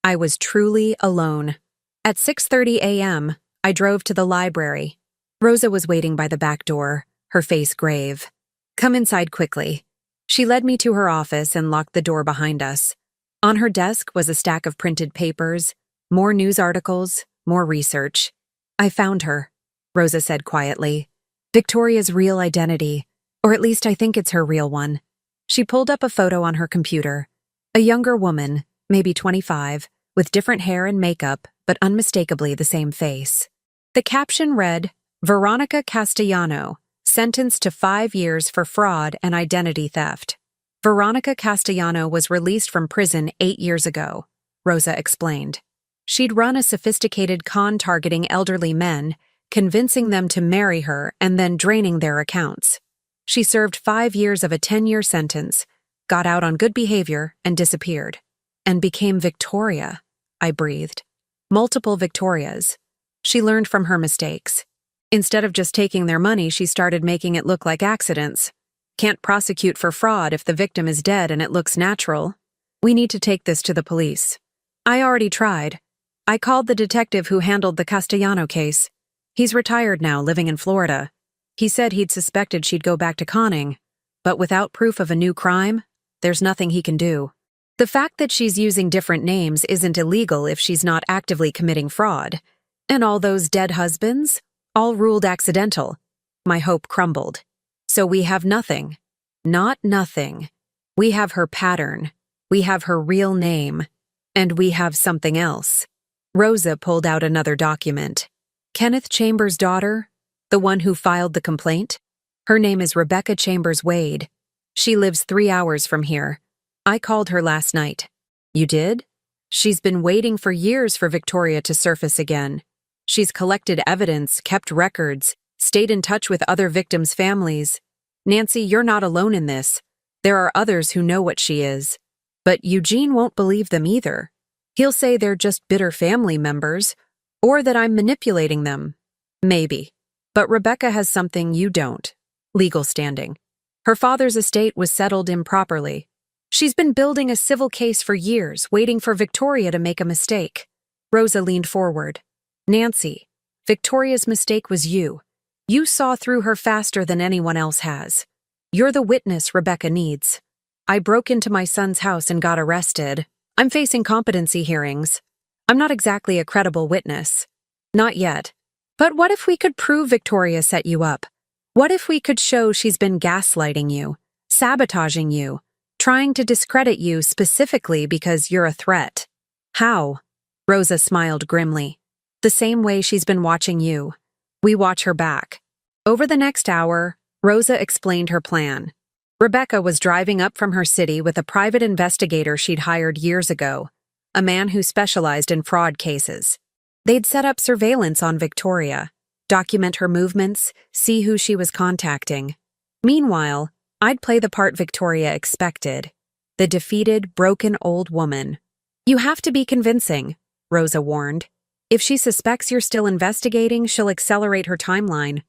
I was truly alone. At 6:30 a.m., I drove to the library. Rosa was waiting by the back door, her face grave. "Come inside quickly." She led me to her office and locked the door behind us. On her desk was a stack of printed papers, more news articles, more research. "I found her," Rosa said quietly. "Victoria's real identity, or at least I think it's her real one." She pulled up a photo on her computer. A younger woman, maybe 25, with different hair and makeup, but unmistakably the same face. The caption read, "Veronica Castellano, sentenced to 5 years for fraud and identity theft." Veronica Castellano was released from prison 8 years ago, Rosa explained. She'd run a sophisticated con targeting elderly men, convincing them to marry her and then draining their accounts. She served 5 years of a 10-year sentence, got out on good behavior, and disappeared. And became Victoria, I breathed. Multiple Victorias. She learned from her mistakes. Instead of just taking their money, she started making it look like accidents. Can't prosecute for fraud if the victim is dead and it looks natural. We need to take this to the police. I already tried. I called the detective who handled the Castellano case. He's retired now, living in Florida. He said he'd suspected she'd go back to conning, but without proof of a new crime, there's nothing he can do. The fact that she's using different names isn't illegal if she's not actively committing fraud. And all those dead husbands? All ruled accidental. My hope crumbled. So we have nothing. Not nothing. We have her pattern. We have her real name. And we have something else. Rosa pulled out another document. Kenneth Chambers' daughter, the one who filed the complaint? Her name is Rebecca Chambers Wade. She lives 3 hours from here. I called her last night. You did? She's been waiting for years for Victoria to surface again. She's collected evidence, kept records, stayed in touch with other victims' families. Nancy, you're not alone in this. There are others who know what she is. But Eugene won't believe them either. He'll say they're just bitter family members, or that I'm manipulating them. Maybe. But Rebecca has something you don't. Legal standing. Her father's estate was settled improperly. She's been building a civil case for years, waiting for Victoria to make a mistake. Rosa leaned forward. Nancy, Victoria's mistake was you. You saw through her faster than anyone else has. You're the witness Rebecca needs. I broke into my son's house and got arrested. I'm facing competency hearings. I'm not exactly a credible witness. Not yet. But what if we could prove Victoria set you up? What if we could show she's been gaslighting you, sabotaging you, trying to discredit you specifically because you're a threat? How? Rosa smiled grimly. The same way she's been watching you. We watch her back. Over the next hour, Rosa explained her plan. Rebecca was driving up from her city with a private investigator she'd hired years ago, a man who specialized in fraud cases. They'd set up surveillance on Victoria, document her movements, see who she was contacting. Meanwhile, I'd play the part Victoria expected, the defeated, broken old woman. You have to be convincing, Rosa warned. If she suspects you're still investigating, she'll accelerate her timeline.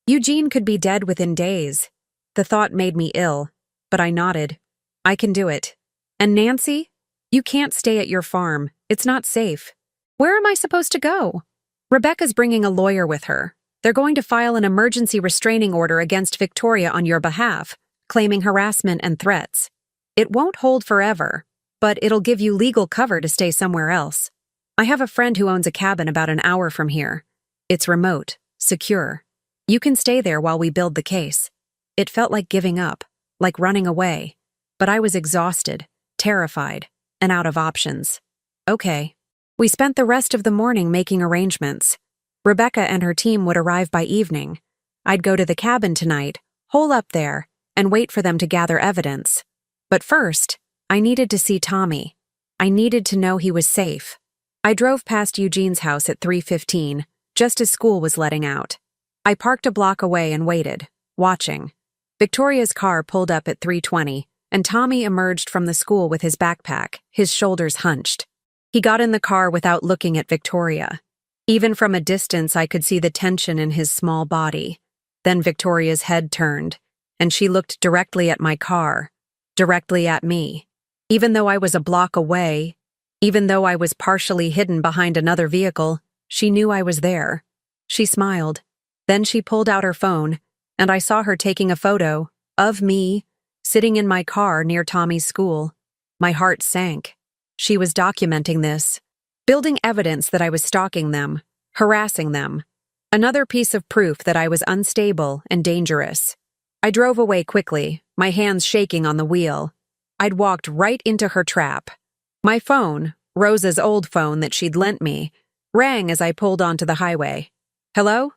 Eugene could be dead within days. The thought made me ill, but I nodded. I can do it. And Nancy? You can't stay at your farm. It's not safe. Where am I supposed to go? Rebecca's bringing a lawyer with her. They're going to file an emergency restraining order against Victoria on your behalf, claiming harassment and threats. It won't hold forever, but it'll give you legal cover to stay somewhere else. I have a friend who owns a cabin about an hour from here. It's remote, secure. You can stay there while we build the case. It felt like giving up, like running away, but I was exhausted, terrified, and out of options. Okay. We spent the rest of the morning making arrangements. Rebecca and her team would arrive by evening. I'd go to the cabin tonight, hole up there, and wait for them to gather evidence. But first, I needed to see Tommy. I needed to know he was safe. I drove past Eugene's house at 3:15, just as school was letting out. I parked a block away and waited, watching. Victoria's car pulled up at 3:20, and Tommy emerged from the school with his backpack, his shoulders hunched. He got in the car without looking at Victoria. Even from a distance, I could see the tension in his small body. Then Victoria's head turned, and she looked directly at my car, directly at me. Even though I was a block away, even though I was partially hidden behind another vehicle, she knew I was there. She smiled. Then she pulled out her phone, and I saw her taking a photo of me sitting in my car near Tommy's school. My heart sank. She was documenting this, building evidence that I was stalking them, harassing them. Another piece of proof that I was unstable and dangerous. I drove away quickly, my hands shaking on the wheel. I'd walked right into her trap. My phone, Rosa's old phone that she'd lent me, rang as I pulled onto the highway. Hello?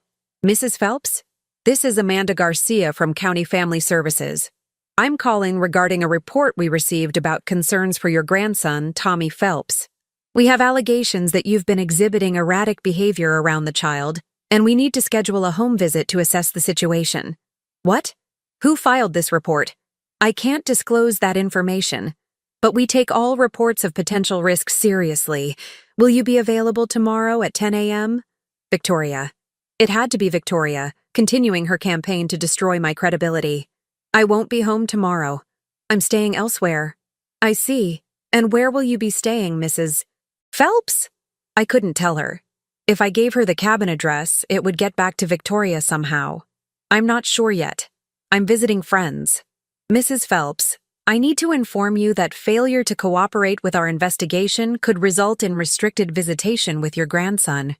Mrs. Phelps? This is Amanda Garcia from County Family Services. I'm calling regarding a report we received about concerns for your grandson, Tommy Phelps. We have allegations that you've been exhibiting erratic behavior around the child, and we need to schedule a home visit to assess the situation. What? Who filed this report? I can't disclose that information, but we take all reports of potential risks seriously. Will you be available tomorrow at 10 a.m.? Victoria. It had to be Victoria, continuing her campaign to destroy my credibility. I won't be home tomorrow. I'm staying elsewhere. I see. And where will you be staying, Mrs. Phelps? I couldn't tell her. If I gave her the cabin address, it would get back to Victoria somehow. I'm not sure yet. I'm visiting friends. Mrs. Phelps, I need to inform you that failure to cooperate with our investigation could result in restricted visitation with your grandson.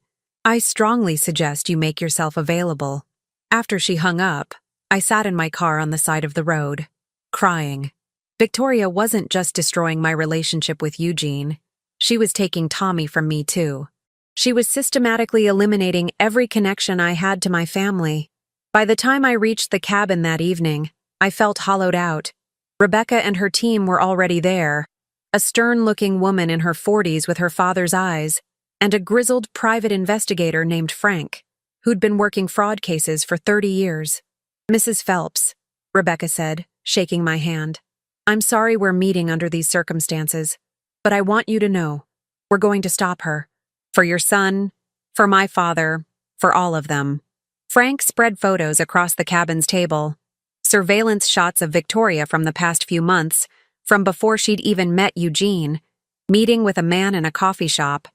I strongly suggest you make yourself available. After she hung up, I sat in my car on the side of the road, crying. Victoria wasn't just destroying my relationship with Eugene. She was taking Tommy from me too. She was systematically eliminating every connection I had to my family. By the time I reached the cabin that evening, I felt hollowed out. Rebecca and her team were already there, a stern-looking woman in her 40s with her father's eyes, and a grizzled private investigator named Frank, who'd been working fraud cases for 30 years. Mrs. Phelps, Rebecca said, shaking my hand. I'm sorry we're meeting under these circumstances, but I want you to know, we're going to stop her. For your son, for my father, for all of them. Frank spread photos across the cabin's table. Surveillance shots of Victoria from the past few months, from before she'd even met Eugene, meeting with a man in a coffee shop,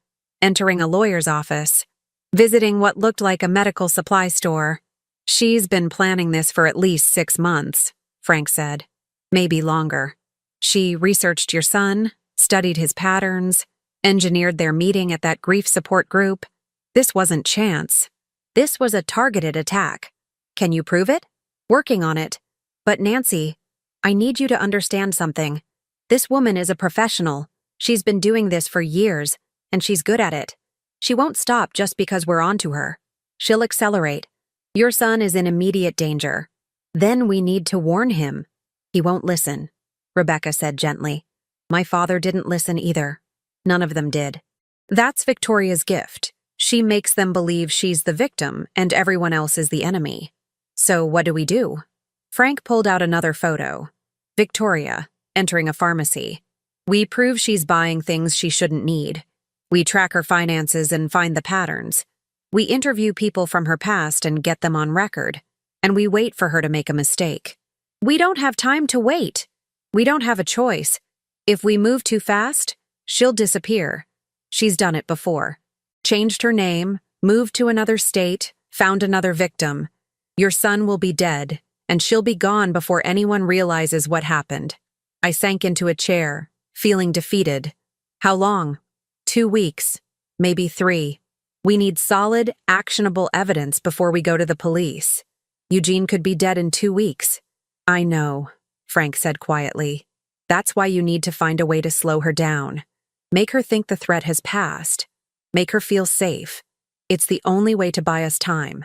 entering a lawyer's office, visiting what looked like a medical supply store. She's been planning this for at least 6 months, Frank said. Maybe longer. She researched your son, studied his patterns, engineered their meeting at that grief support group. This wasn't chance. This was a targeted attack. Can you prove it? Working on it. But Nancy, I need you to understand something. This woman is a professional. She's been doing this for years, and she's good at it. She won't stop just because we're onto her. She'll accelerate. Your son is in immediate danger. Then we need to warn him. He won't listen, Rebecca said gently. My father didn't listen either. None of them did. That's Victoria's gift. She makes them believe she's the victim and everyone else is the enemy. So what do we do? Frank pulled out another photo. Victoria, entering a pharmacy. We prove she's buying things she shouldn't need. We track her finances and find the patterns. We interview people from her past and get them on record. And we wait for her to make a mistake. We don't have time to wait. We don't have a choice. If we move too fast, she'll disappear. She's done it before. Changed her name, moved to another state, found another victim. Your son will be dead, and she'll be gone before anyone realizes what happened. I sank into a chair, feeling defeated. How long? 2 weeks, maybe 3. We need solid, actionable evidence before we go to the police. Eugene could be dead in 2 weeks. I know, Frank said quietly. That's why you need to find a way to slow her down. Make her think the threat has passed. Make her feel safe. It's the only way to buy us time.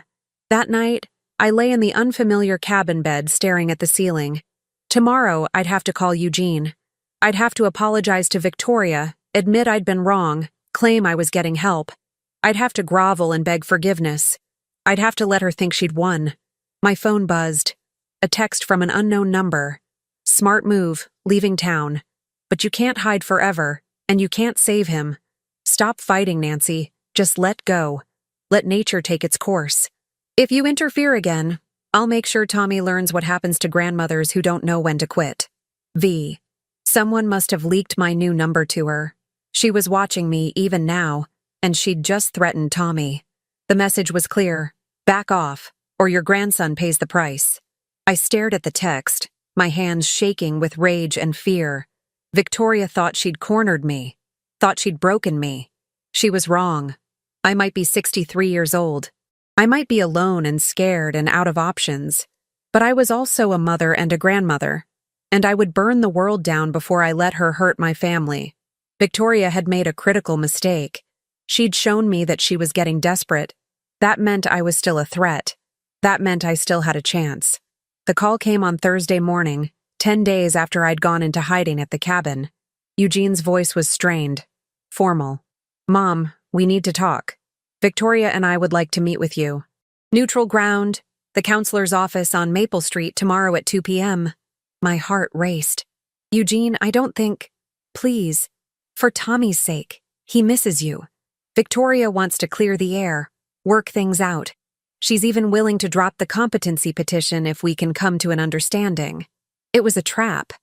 That night, I lay in the unfamiliar cabin bed staring at the ceiling. Tomorrow, I'd have to call Eugene. I'd have to apologize to Victoria, admit I'd been wrong, claim I was getting help. I'd have to grovel and beg forgiveness. I'd have to let her think she'd won. My phone buzzed. A text from an unknown number. Smart move, leaving town. But you can't hide forever, and you can't save him. Stop fighting, Nancy. Just let go. Let nature take its course. If you interfere again, I'll make sure Tommy learns what happens to grandmothers who don't know when to quit. V. Someone must have leaked my new number to her. She was watching me even now, and she'd just threatened Tommy. The message was clear. Back off, or your grandson pays the price. I stared at the text, my hands shaking with rage and fear. Victoria thought she'd cornered me, thought she'd broken me. She was wrong. I might be 63 years old. I might be alone and scared and out of options. But I was also a mother and a grandmother, and I would burn the world down before I let her hurt my family. Victoria had made a critical mistake. She'd shown me that she was getting desperate. That meant I was still a threat. That meant I still had a chance. The call came on Thursday morning, 10 days after I'd gone into hiding at the cabin. Eugene's voice was strained, formal. Mom, we need to talk. Victoria and I would like to meet with you. Neutral ground, The counselor's office on Maple Street tomorrow at 2 p.m. My heart raced. Eugene, I don't think… Please. For Tommy's sake. He misses you. Victoria wants to clear the air, work things out. She's even willing to drop the competency petition if we can come to an understanding. It was a trap.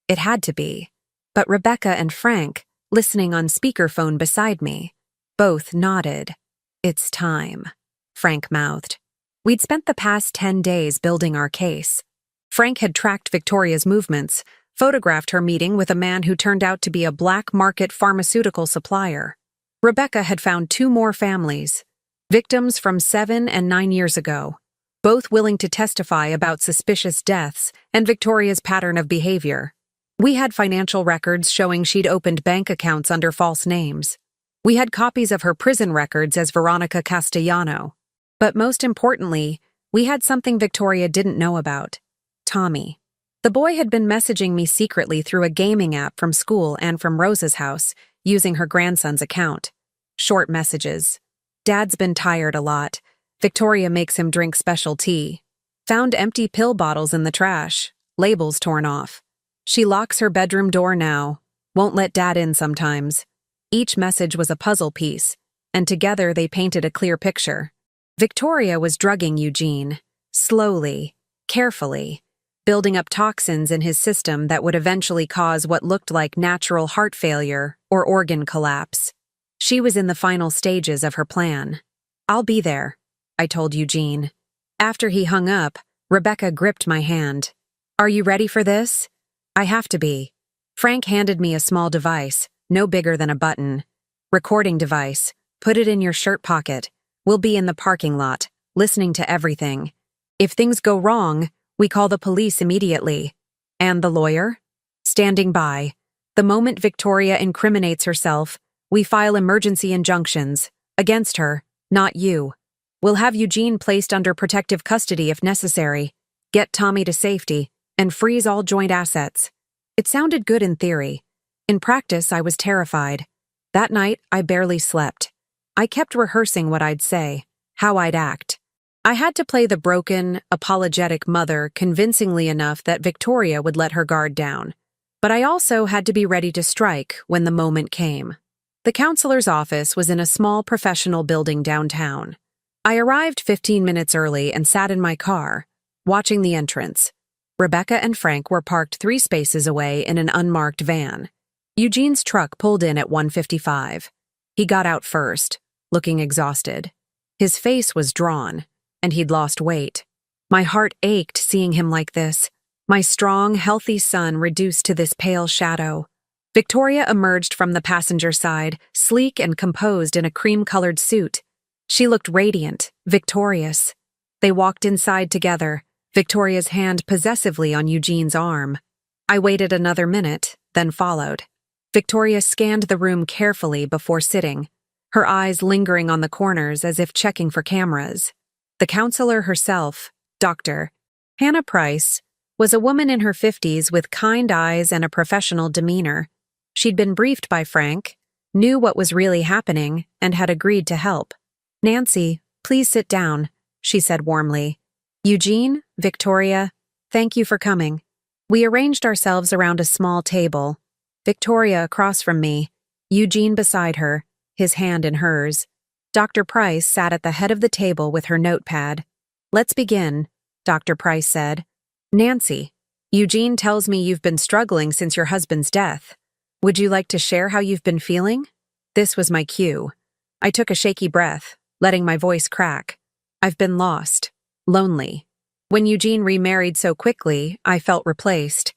It had to be. But Rebecca and Frank, listening on speakerphone beside me, both nodded. It's time, Frank mouthed. We'd spent the past 10 days building our case. Frank had tracked Victoria's movements, photographed her meeting with a man who turned out to be a black market pharmaceutical supplier. Rebecca had found 2 more families, victims from 7 and 9 years ago, both willing to testify about suspicious deaths and Victoria's pattern of behavior. We had financial records showing she'd opened bank accounts under false names. We had copies of her prison records as Veronica Castellano. But most importantly, we had something Victoria didn't know about: Tommy. The boy had been messaging me secretly through a gaming app from school and from Rosa's house, using her grandson's account. Short messages. Dad's been tired a lot. Victoria makes him drink special tea. Found empty pill bottles in the trash, labels torn off. She locks her bedroom door now, won't let Dad in sometimes. Each message was a puzzle piece, and together they painted a clear picture. Victoria was drugging Eugene, slowly, carefully, building up toxins in his system that would eventually cause what looked like natural heart failure or organ collapse. She was in the final stages of her plan. I'll be there, I told Eugene. After he hung up, Rebecca gripped my hand. Are you ready for this? I have to be. Frank handed me a small device, no bigger than a button. Recording device. Put it in your shirt pocket. We'll be in the parking lot, listening to everything. If things go wrong, we call the police immediately. And the lawyer? Standing by. The moment Victoria incriminates herself, we file emergency injunctions. Against her, not you. We'll have Eugene placed under protective custody if necessary. Get Tommy to safety, and freeze all joint assets. It sounded good in theory. In practice, I was terrified. That night, I barely slept. I kept rehearsing what I'd say, how I'd act. I had to play the broken, apologetic mother convincingly enough that Victoria would let her guard down. But I also had to be ready to strike when the moment came. The counselor's office was in a small professional building downtown. I arrived 15 minutes early and sat in my car, watching the entrance. Rebecca and Frank were parked 3 spaces away in an unmarked van. Eugene's truck pulled in at 1:55. He got out first, looking exhausted. His face was drawn, and he'd lost weight. My heart ached seeing him like this, my strong, healthy son reduced to this pale shadow. Victoria emerged from the passenger side, sleek and composed in a cream-colored suit. She looked radiant, victorious. They walked inside together, Victoria's hand possessively on Eugene's arm. I waited another minute, then followed. Victoria scanned the room carefully before sitting, her eyes lingering on the corners as if checking for cameras. The counselor herself, Dr. Hannah Price, was a woman in her 50s with kind eyes and a professional demeanor. She'd been briefed by Frank, knew what was really happening, and had agreed to help. Nancy, please sit down, she said warmly. Eugene, Victoria, thank you for coming. We arranged ourselves around a small table. Victoria across from me, Eugene beside her, his hand in hers. Dr. Price sat at the head of the table with her notepad. Let's begin, Dr. Price said. Nancy, Eugene tells me you've been struggling since your husband's death. Would you like to share how you've been feeling? This was my cue. I took a shaky breath, letting my voice crack. I've been lost, lonely. When Eugene remarried so quickly, I felt replaced,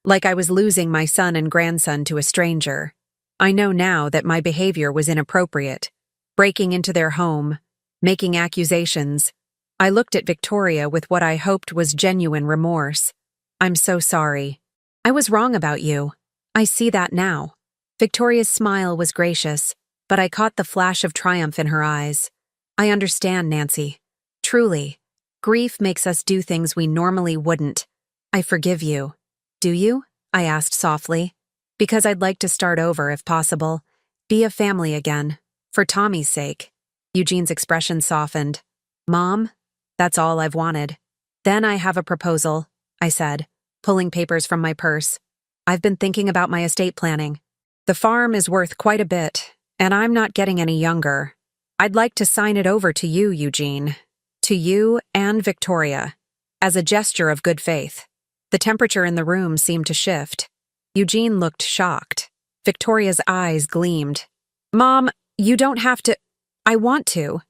like I was losing my son and grandson to a stranger. I know now that my behavior was inappropriate, breaking into their home, making accusations. I looked at Victoria with what I hoped was genuine remorse. I'm so sorry. I was wrong about you. I see that now. Victoria's smile was gracious, but I caught the flash of triumph in her eyes. I understand, Nancy. Truly. Grief makes us do things we normally wouldn't. I forgive you. Do you? I asked softly. Because I'd like to start over if possible. Be a family again. For Tommy's sake. Eugene's expression softened. Mom, that's all I've wanted. Then I have a proposal, I said, pulling papers from my purse. I've been thinking about my estate planning. The farm is worth quite a bit, and I'm not getting any younger. I'd like to sign it over to you, Eugene. To you and Victoria, as a gesture of good faith. The temperature in the room seemed to shift. Eugene looked shocked. Victoria's eyes gleamed. Mom, you don't have to. I want to.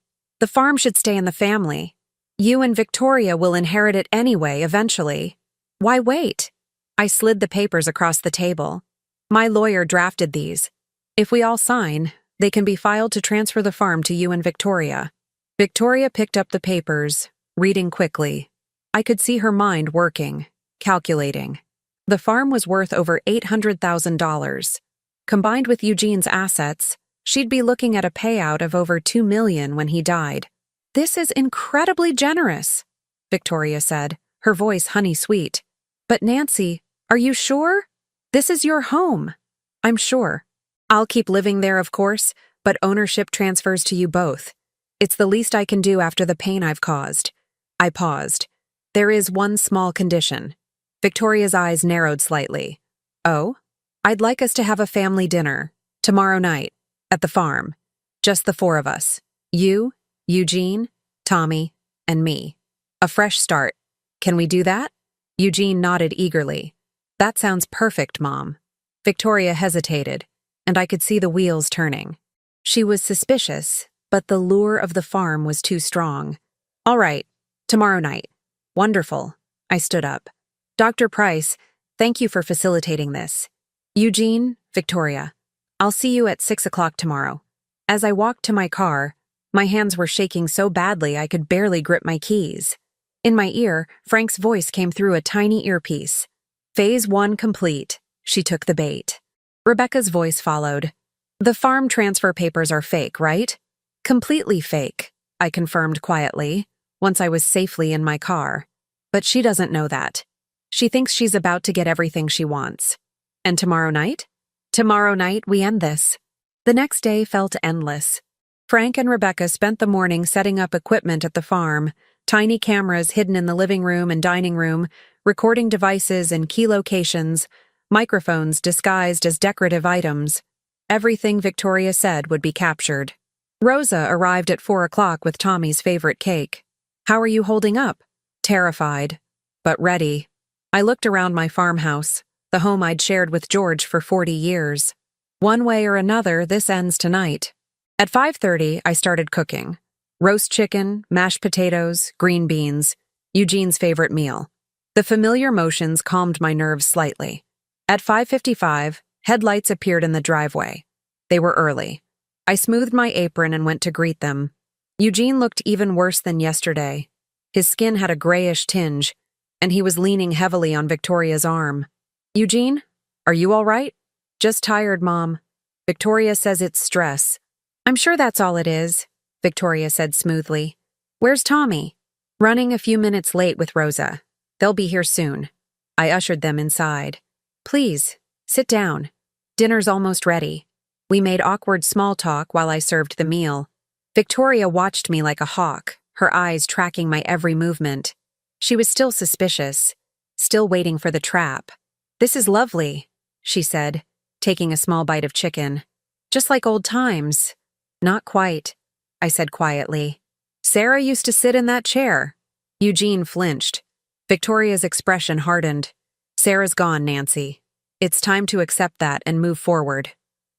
The farm should stay in the family. You and Victoria will inherit it anyway, eventually. Why wait? I slid the papers across the table. My lawyer drafted these. If we all sign, they can be filed to transfer the farm to you and Victoria. Victoria picked up the papers, reading quickly. I could see her mind working, calculating. The farm was worth over $800,000. Combined with Eugene's assets, she'd be looking at a payout of over $2 million when he died. This is incredibly generous, Victoria said, her voice honey-sweet. But Nancy, are you sure? This is your home. I'm sure. I'll keep living there, of course, but ownership transfers to you both. It's the least I can do after the pain I've caused. I paused. There is one small condition. Victoria's eyes narrowed slightly. Oh? I'd like us to have a family dinner, tomorrow night, at the farm. Just the four of us. You, Eugene, Tommy, and me. A fresh start. Can we do that? Eugene nodded eagerly. That sounds perfect, Mom. Victoria hesitated, and I could see the wheels turning. She was suspicious, but the lure of the farm was too strong. All right, tomorrow night. Wonderful. I stood up. Dr. Price, thank you for facilitating this. Eugene, Victoria, I'll see you at 6 o'clock tomorrow. As I walked to my car, my hands were shaking so badly I could barely grip my keys. In my ear, Frank's voice came through a tiny earpiece. Phase 1 complete. She took the bait. Rebecca's voice followed. The farm transfer papers are fake, right? Completely fake, I confirmed quietly, once I was safely in my car. But she doesn't know that. She thinks she's about to get everything she wants. And tomorrow night? Tomorrow night, we end this. The next day felt endless. Frank and Rebecca spent the morning setting up equipment at the farm, tiny cameras hidden in the living room and dining room, recording devices in key locations, microphones disguised as decorative items. Everything Victoria said would be captured. Rosa arrived at 4 o'clock with Tommy's favorite cake. How are you holding up? Terrified, but ready. I looked around my farmhouse, the home I'd shared with George for 40 years. One way or another, this ends tonight. At 5:30, I started cooking. Roast chicken, mashed potatoes, green beans, Eugene's favorite meal. The familiar motions calmed my nerves slightly. At 5:55, headlights appeared in the driveway. They were early. I smoothed my apron and went to greet them. Eugene looked even worse than yesterday. His skin had a grayish tinge, and he was leaning heavily on Victoria's arm. Eugene, are you all right? Just tired, Mom. Victoria says it's stress. I'm sure that's all it is, Victoria said smoothly. Where's Tommy? Running a few minutes late with Rosa. They'll be here soon. I ushered them inside. Please, sit down. Dinner's almost ready. We made awkward small talk while I served the meal. Victoria watched me like a hawk, her eyes tracking my every movement. She was still suspicious, still waiting for the trap. This is lovely, she said, taking a small bite of chicken. Just like old times. Not quite, I said quietly. Sarah used to sit in that chair. Eugene flinched. Victoria's expression hardened. Sarah's gone, Nancy. It's time to accept that and move forward.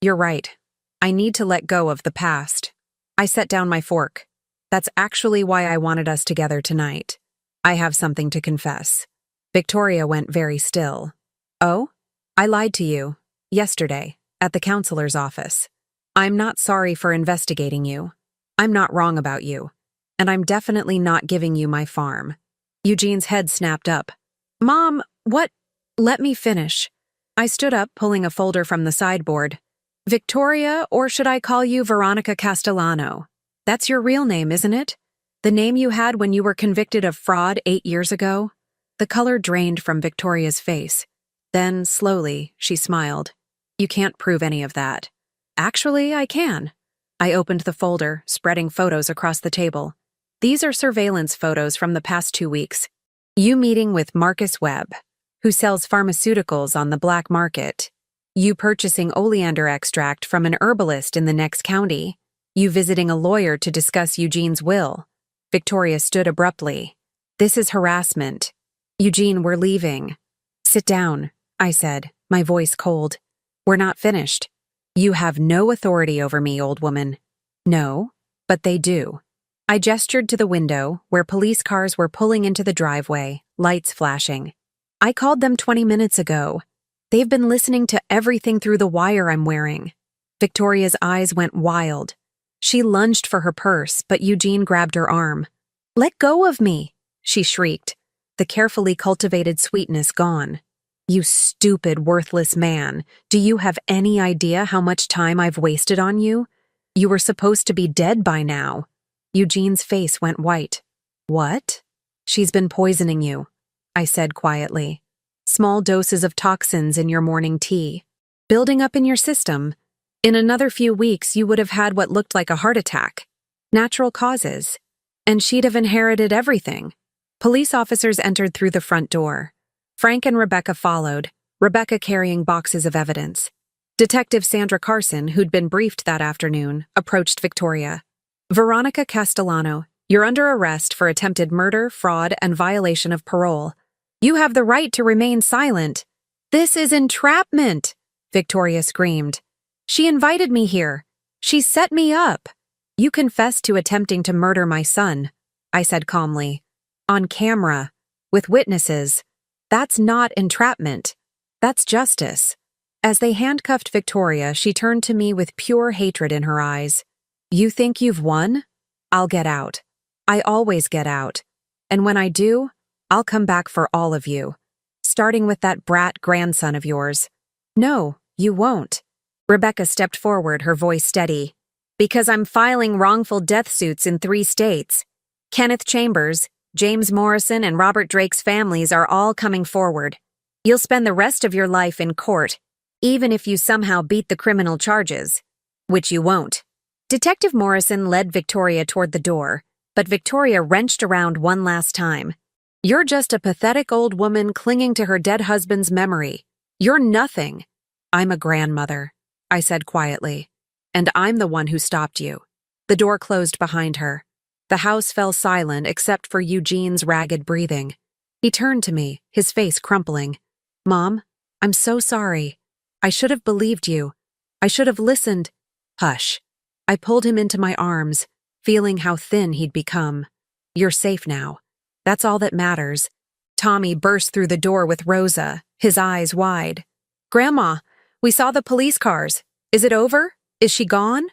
You're right. I need to let go of the past. I set down my fork. That's actually why I wanted us together tonight. I have something to confess. Victoria went very still. Oh? I lied to you. Yesterday, at the counselor's office. I'm not sorry for investigating you. I'm not wrong about you. And I'm definitely not giving you my farm. Eugene's head snapped up. Mom, what? Let me finish. I stood up, pulling a folder from the sideboard. Victoria, or should I call you Veronica Castellano? That's your real name, isn't it? The name you had when you were convicted of fraud 8 years ago? The color drained from Victoria's face. Then, slowly, she smiled. You can't prove any of that. Actually, I can. I opened the folder, spreading photos across the table. These are surveillance photos from the past 2 weeks. You meeting with Marcus Webb, who sells pharmaceuticals on the black market. You purchasing oleander extract from an herbalist in the next county. You visiting a lawyer to discuss Eugene's will. Victoria stood abruptly. This is harassment. Eugene, we're leaving. Sit down, I said, my voice cold. We're not finished. You have no authority over me, old woman. No, but they do. I gestured to the window, where police cars were pulling into the driveway, lights flashing. I called them 20 minutes ago. They've been listening to everything through the wire I'm wearing. Victoria's eyes went wild. She lunged for her purse, but Eugene grabbed her arm. Let go of me, she shrieked, the carefully cultivated sweetness gone. You stupid, worthless man. Do you have any idea how much time I've wasted on you? You were supposed to be dead by now. Eugene's face went white. What? She's been poisoning you, I said quietly. Small doses of toxins in your morning tea. Building up in your system. In another few weeks, you would have had what looked like a heart attack. Natural causes. And she'd have inherited everything. Police officers entered through the front door. Frank and Rebecca followed, Rebecca carrying boxes of evidence. Detective Sandra Carson, who'd been briefed that afternoon, approached Victoria. Veronica Castellano, you're under arrest for attempted murder, fraud, and violation of parole. You have the right to remain silent. This is entrapment, Victoria screamed. She invited me here. She set me up. You confessed to attempting to murder my son, I said calmly. On camera, with witnesses. That's not entrapment. That's justice. As they handcuffed Victoria, she turned to me with pure hatred in her eyes. You think you've won? I'll get out. I always get out. And when I do, I'll come back for all of you. Starting with that brat grandson of yours. No, you won't. Rebecca stepped forward, her voice steady. Because I'm filing wrongful death suits in 3 states. Kenneth Chambers, James Morrison, and Robert Drake's families are all coming forward. You'll spend the rest of your life in court, even if you somehow beat the criminal charges. Which you won't. Detective Morrison led Victoria toward the door, but Victoria wrenched around one last time. You're just a pathetic old woman clinging to her dead husband's memory. You're nothing. I'm a grandmother, I said quietly. And I'm the one who stopped you. The door closed behind her. The house fell silent except for Eugene's ragged breathing. He turned to me, his face crumpling. Mom, I'm so sorry. I should have believed you. I should have listened. Hush. I pulled him into my arms, feeling how thin he'd become. You're safe now. That's all that matters. Tommy burst through the door with Rosa, his eyes wide. Grandma, we saw the police cars. Is it over? Is she gone?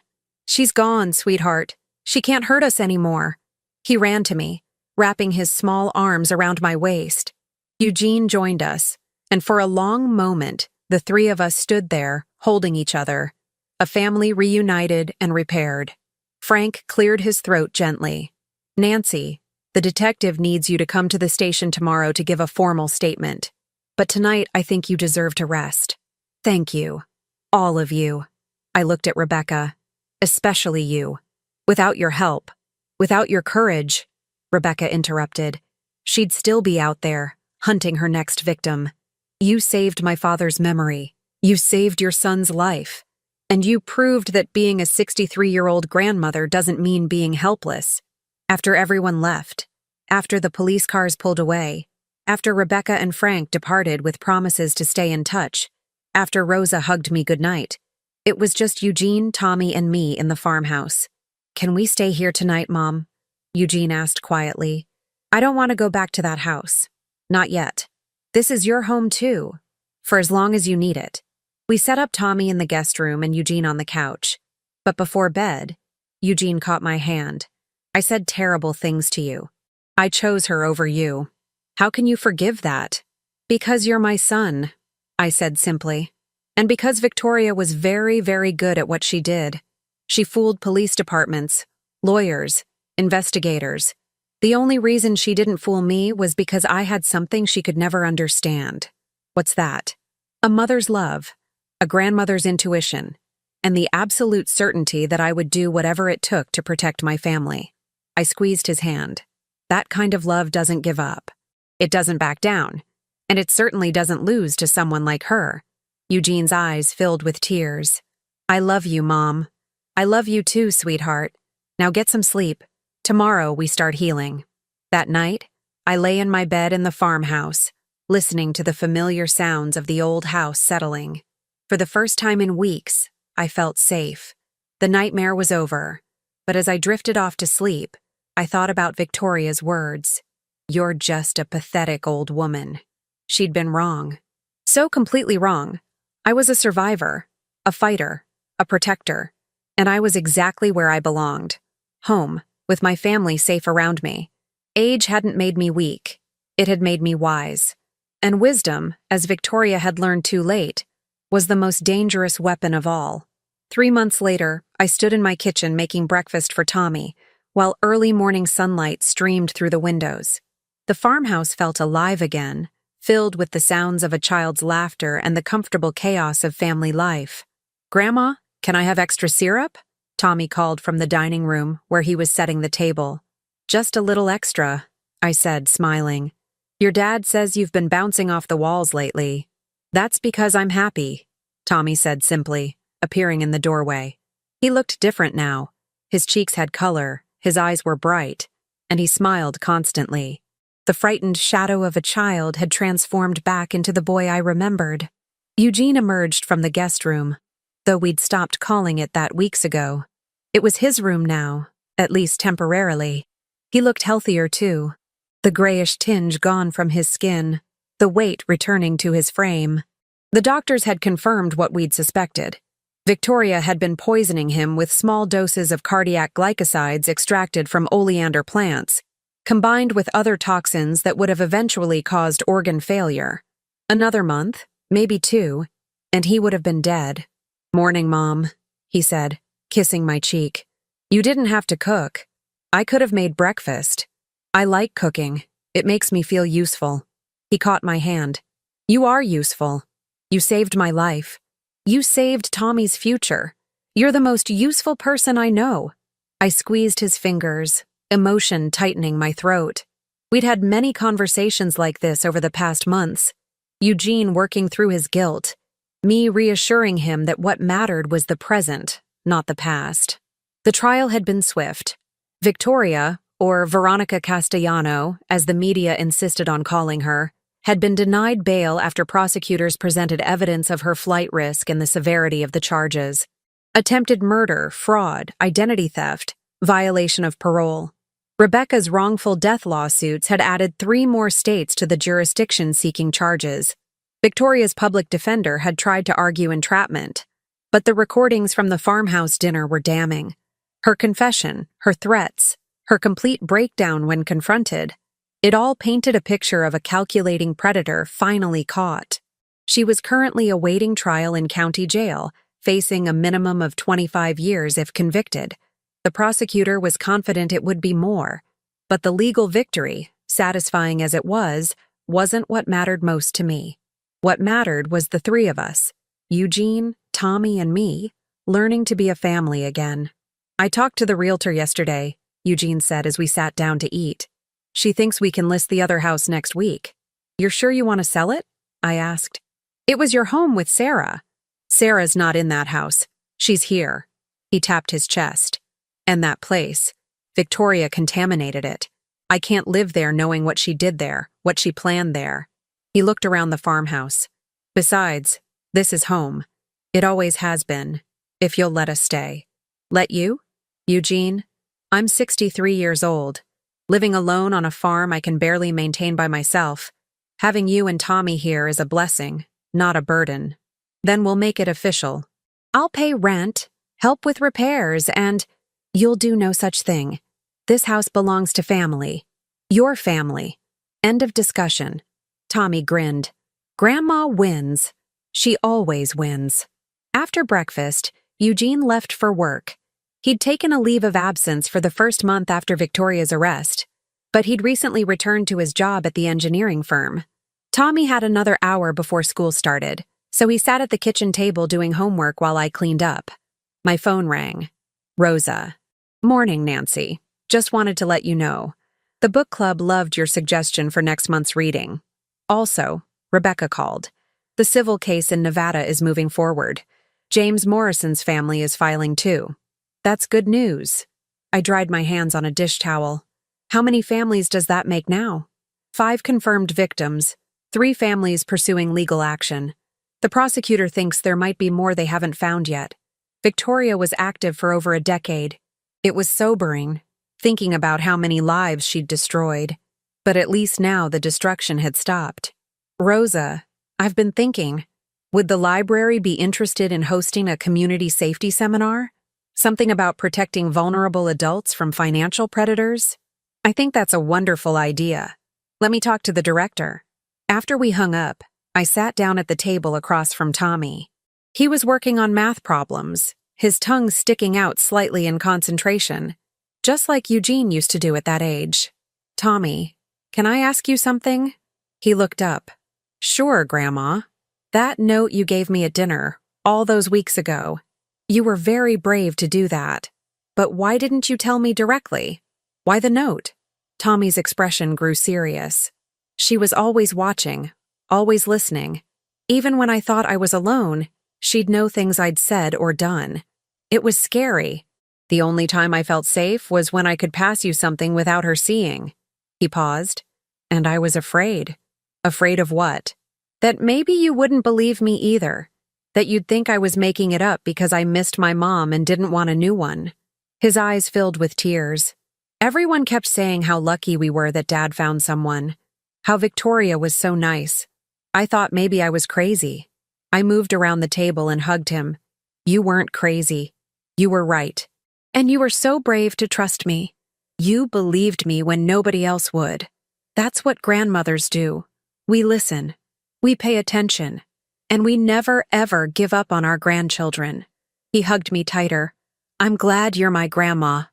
She's gone, sweetheart. She can't hurt us anymore. He ran to me, wrapping his small arms around my waist. Eugene joined us, and for a long moment, the 3 of us stood there, holding each other. A family reunited and repaired. Frank cleared his throat gently. Nancy, the detective needs you to come to the station tomorrow to give a formal statement. But tonight, I think you deserve to rest. Thank you. All of you. I looked at Rebecca. Especially you. Without your help, without your courage, Rebecca interrupted, she'd still be out there, hunting her next victim. You saved my father's memory. You saved your son's life. And you proved that being a 63-year-old grandmother doesn't mean being helpless. After everyone left, after the police cars pulled away, after Rebecca and Frank departed with promises to stay in touch, after Rosa hugged me goodnight, it was just Eugene, Tommy, and me in the farmhouse. Can we stay here tonight, Mom? Eugene asked quietly. I don't want to go back to that house. Not yet. This is your home too, for as long as you need it. We set up Tommy in the guest room and Eugene on the couch. But before bed, Eugene caught my hand. I said terrible things to you. I chose her over you. How can you forgive that? Because you're my son, I said simply. And because Victoria was very, very good at what she did. She fooled police departments, lawyers, investigators. The only reason she didn't fool me was because I had something she could never understand. What's that? A mother's love, a grandmother's intuition, and the absolute certainty that I would do whatever it took to protect my family. I squeezed his hand. That kind of love doesn't give up. It doesn't back down. And it certainly doesn't lose to someone like her. Eugene's eyes filled with tears. I love you, Mom. I love you too, sweetheart. Now get some sleep. Tomorrow we start healing. That night, I lay in my bed in the farmhouse, listening to the familiar sounds of the old house settling. For the first time in weeks, I felt safe. The nightmare was over, but as I drifted off to sleep, I thought about Victoria's words. You're just a pathetic old woman. She'd been wrong. So completely wrong. I was a survivor, a fighter, a protector, and I was exactly where I belonged. Home, with my family safe around me. Age hadn't made me weak. It had made me wise. And wisdom, as Victoria had learned too late, was the most dangerous weapon of all. 3 months later, I stood in my kitchen making breakfast for Tommy, while early morning sunlight streamed through the windows. The farmhouse felt alive again, filled with the sounds of a child's laughter and the comfortable chaos of family life. Grandma, can I have extra syrup? Tommy called from the dining room, where he was setting the table. Just a little extra, I said, smiling. Your dad says you've been bouncing off the walls lately. That's because I'm happy, Tommy said simply, appearing in the doorway. He looked different now. His cheeks had color, his eyes were bright, and he smiled constantly. The frightened shadow of a child had transformed back into the boy I remembered. Eugene emerged from the guest room, though we'd stopped calling it that weeks ago. It was his room now, at least temporarily. He looked healthier too, the grayish tinge gone from his skin, the weight returning to his frame. The doctors had confirmed what we'd suspected. Victoria had been poisoning him with small doses of cardiac glycosides extracted from oleander plants, combined with other toxins that would have eventually caused organ failure. Another month, maybe 2, and he would have been dead. Morning, Mom, he said, kissing my cheek. You didn't have to cook. I could have made breakfast. I like cooking. It makes me feel useful. He caught my hand. You are useful. You saved my life. You saved Tommy's future. You're the most useful person I know. I squeezed his fingers, emotion tightening my throat. We'd had many conversations like this over the past months. Eugene working through his guilt, me reassuring him that what mattered was the present, not the past. The trial had been swift. Victoria, or Veronica Castellano, as the media insisted on calling her, had been denied bail after prosecutors presented evidence of her flight risk and the severity of the charges. Attempted murder, fraud, identity theft, violation of parole. Rebecca's wrongful death lawsuits had added 3 more states to the jurisdiction seeking charges. Victoria's public defender had tried to argue entrapment, but the recordings from the farmhouse dinner were damning. Her confession, her threats, her complete breakdown when confronted, it all painted a picture of a calculating predator finally caught. She was currently awaiting trial in county jail, facing a minimum of 25 years if convicted. The prosecutor was confident it would be more, but the legal victory, satisfying as it was, wasn't what mattered most to me. What mattered was the 3 of us, Eugene, Tommy, and me, learning to be a family again. I talked to the realtor yesterday, Eugene said as we sat down to eat. She thinks we can list the other house next week. You're sure you want to sell it? I asked. It was your home with Sarah. Sarah's not in that house. She's here. He tapped his chest. And that place. Victoria contaminated it. I can't live there knowing what she did there, what she planned there. He looked around the farmhouse. Besides, this is home. It always has been, if you'll let us stay. Let you? Eugene, I'm 63 years old. Living alone on a farm I can barely maintain by myself. Having you and Tommy here is a blessing, not a burden. Then we'll make it official. I'll pay rent, help with repairs, and you'll do no such thing. This house belongs to family. Your family. End of discussion. Tommy grinned. Grandma wins. She always wins. After breakfast, Eugene left for work. He'd taken a leave of absence for the first month after Victoria's arrest, but he'd recently returned to his job at the engineering firm. Tommy had another hour before school started, so he sat at the kitchen table doing homework while I cleaned up. My phone rang. Rosa. Morning, Nancy. Just wanted to let you know. The book club loved your suggestion for next month's reading. Also, Rebecca called. The civil case in Nevada is moving forward. James Morrison's family is filing too. That's good news. I dried my hands on a dish towel. How many families does that make now? 5 confirmed victims, 3 families pursuing legal action. The prosecutor thinks there might be more they haven't found yet. Victoria was active for over a decade. It was sobering, thinking about how many lives she'd destroyed. But at least now the destruction had stopped. Rosa, I've been thinking, would the library be interested in hosting a community safety seminar? Something about protecting vulnerable adults from financial predators? I think that's a wonderful idea. Let me talk to the director. After we hung up, I sat down at the table across from Tommy. He was working on math problems, his tongue sticking out slightly in concentration, just like Eugene used to do at that age. Tommy, can I ask you something? He looked up. Sure, Grandma. That note you gave me at dinner, all those weeks ago. You were very brave to do that. But why didn't you tell me directly? Why the note? Tommy's expression grew serious. She was always watching, always listening. Even when I thought I was alone, she'd know things I'd said or done. It was scary. The only time I felt safe was when I could pass you something without her seeing. He paused. And I was afraid. Afraid of what? That maybe you wouldn't believe me either. That you'd think I was making it up because I missed my mom and didn't want a new one. His eyes filled with tears. Everyone kept saying how lucky we were that Dad found someone. How Victoria was so nice. I thought maybe I was crazy. I moved around the table and hugged him. You weren't crazy. You were right. And you were so brave to trust me. You believed me when nobody else would. That's what grandmothers do. We listen. We pay attention. And we never, ever give up on our grandchildren. He hugged me tighter. I'm glad you're my grandma.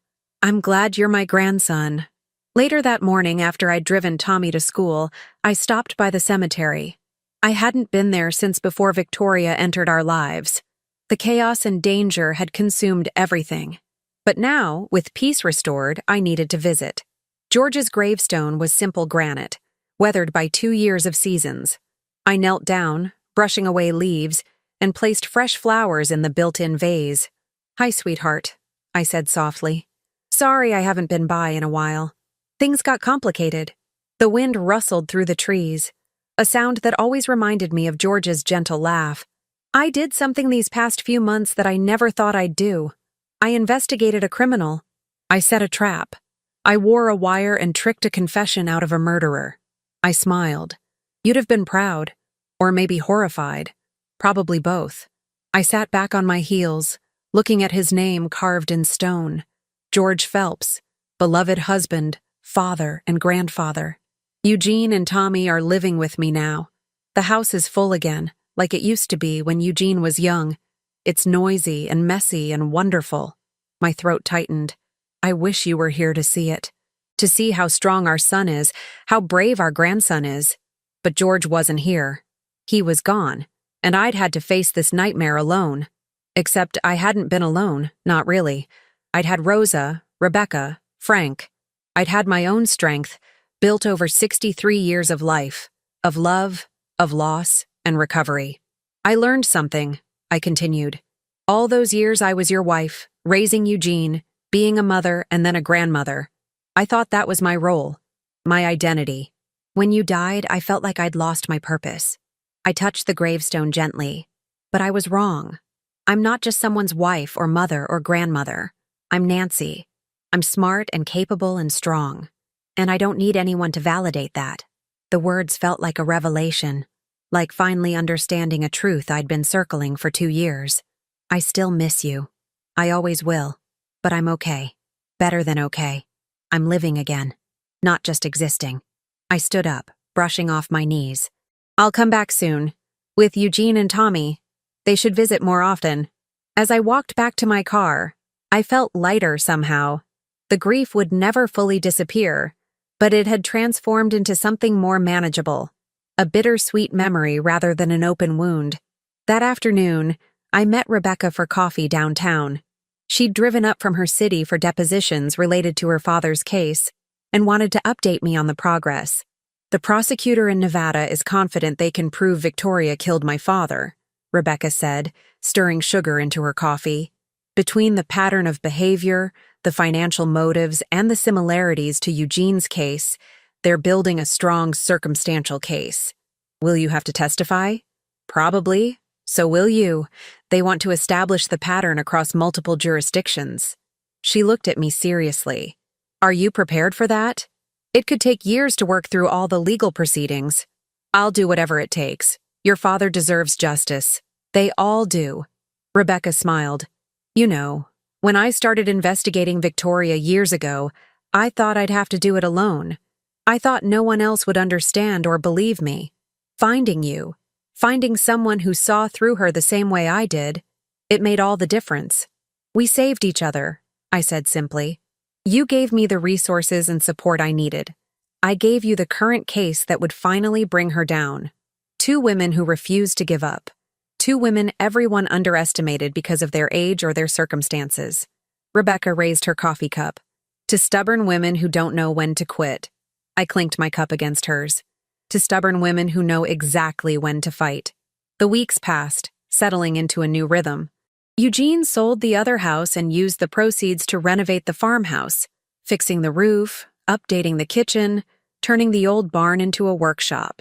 I'm glad you're my grandson. Later that morning, after I'd driven Tommy to school, I stopped by the cemetery. I hadn't been there since before Victoria entered our lives. The chaos and danger had consumed everything. But now, with peace restored, I needed to visit. George's gravestone was simple granite, weathered by 2 years of seasons. I knelt down, brushing away leaves, and placed fresh flowers in the built-in vase. Hi, sweetheart, I said softly. Sorry I haven't been by in a while. Things got complicated. The wind rustled through the trees, a sound that always reminded me of George's gentle laugh. I did something these past few months that I never thought I'd do. I investigated a criminal. I set a trap. I wore a wire and tricked a confession out of a murderer. I smiled. You'd have been proud, or maybe horrified. Probably both. I sat back on my heels, looking at his name carved in stone. George Phelps, beloved husband, father, and grandfather. Eugene and Tommy are living with me now. The house is full again, like it used to be when Eugene was young. It's noisy and messy and wonderful. My throat tightened. I wish you were here to see it. To see how strong our son is, how brave our grandson is. But George wasn't here. He was gone, and I'd had to face this nightmare alone. Except I hadn't been alone, not really. I'd had Rosa, Rebecca, Frank. I'd had my own strength, built over 63 years of life, of love, of loss, and recovery. I learned something, I continued. All those years I was your wife, raising Eugene, being a mother and then a grandmother. I thought that was my role, my identity. When you died, I felt like I'd lost my purpose. I touched the gravestone gently, but I was wrong. I'm not just someone's wife or mother or grandmother. I'm Nancy. I'm smart and capable and strong. And I don't need anyone to validate that. The words felt like a revelation, like finally understanding a truth I'd been circling for 2 years. I still miss you. I always will. But I'm okay. Better than okay. I'm living again, not just existing. I stood up, brushing off my knees. I'll come back soon. With Eugene and Tommy. They should visit more often. As I walked back to my car, I felt lighter somehow. The grief would never fully disappear, but it had transformed into something more manageable. A bittersweet memory rather than an open wound. That afternoon, I met Rebecca for coffee downtown. She'd driven up from her city for depositions related to her father's case. and wanted to update me on the progress. The prosecutor in Nevada is confident they can prove Victoria killed my father, Rebecca said, stirring sugar into her coffee. Between the pattern of behavior, the financial motives, and the similarities to Eugene's case, they're building a strong circumstantial case. Will you have to testify? Probably. So will you. They want to establish the pattern across multiple jurisdictions. She looked at me seriously. Are you prepared for that? It could take years to work through all the legal proceedings. I'll do whatever it takes. Your father deserves justice. They all do. Rebecca smiled. You know, when I started investigating Victoria years ago, I thought I'd have to do it alone. I thought no one else would understand or believe me. Finding you, finding someone who saw through her the same way I did, it made all the difference. We saved each other, I said simply. You gave me the resources and support I needed. I gave you the current case that would finally bring her down. 2 women who refused to give up. 2 women everyone underestimated because of their age or their circumstances. Rebecca raised her coffee cup. To stubborn women who don't know when to quit. I clinked my cup against hers. To stubborn women who know exactly when to fight. The weeks passed, settling into a new rhythm. Eugene sold the other house and used the proceeds to renovate the farmhouse, fixing the roof, updating the kitchen, turning the old barn into a workshop.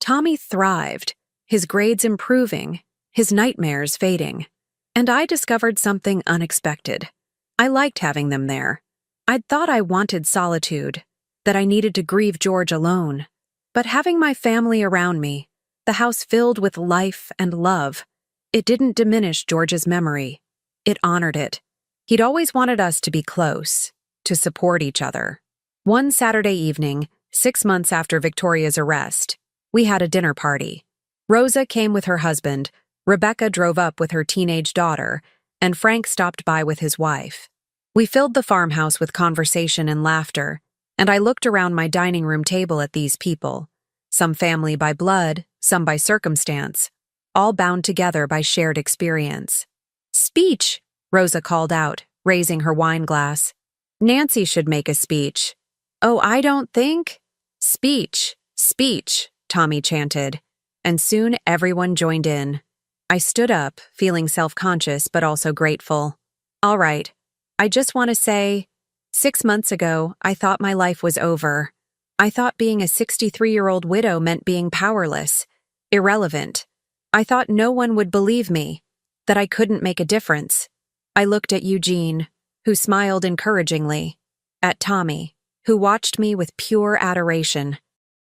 Tommy thrived, his grades improving, his nightmares fading. And I discovered something unexpected. I liked having them there. I'd thought I wanted solitude, that I needed to grieve George alone. But having my family around me, the house filled with life and love, it didn't diminish George's memory. It honored it. He'd always wanted us to be close, to support each other. One Saturday evening, 6 months after Victoria's arrest, we had a dinner party. Rosa came with her husband, Rebecca drove up with her teenage daughter, and Frank stopped by with his wife. We filled the farmhouse with conversation and laughter, and I looked around my dining room table at these people, some family by blood, some by circumstance, all bound together by shared experience. Speech, Rosa called out, raising her wine glass. Nancy should make a speech. Oh, I don't think. Speech, speech, Tommy chanted, and soon everyone joined in. I stood up, feeling self-conscious but also grateful. All right, I just want to say, 6 months ago, I thought my life was over. I thought being a 63-year-old widow meant being powerless, irrelevant. I thought no one would believe me, that I couldn't make a difference. I looked at Eugene, who smiled encouragingly, at Tommy, who watched me with pure adoration,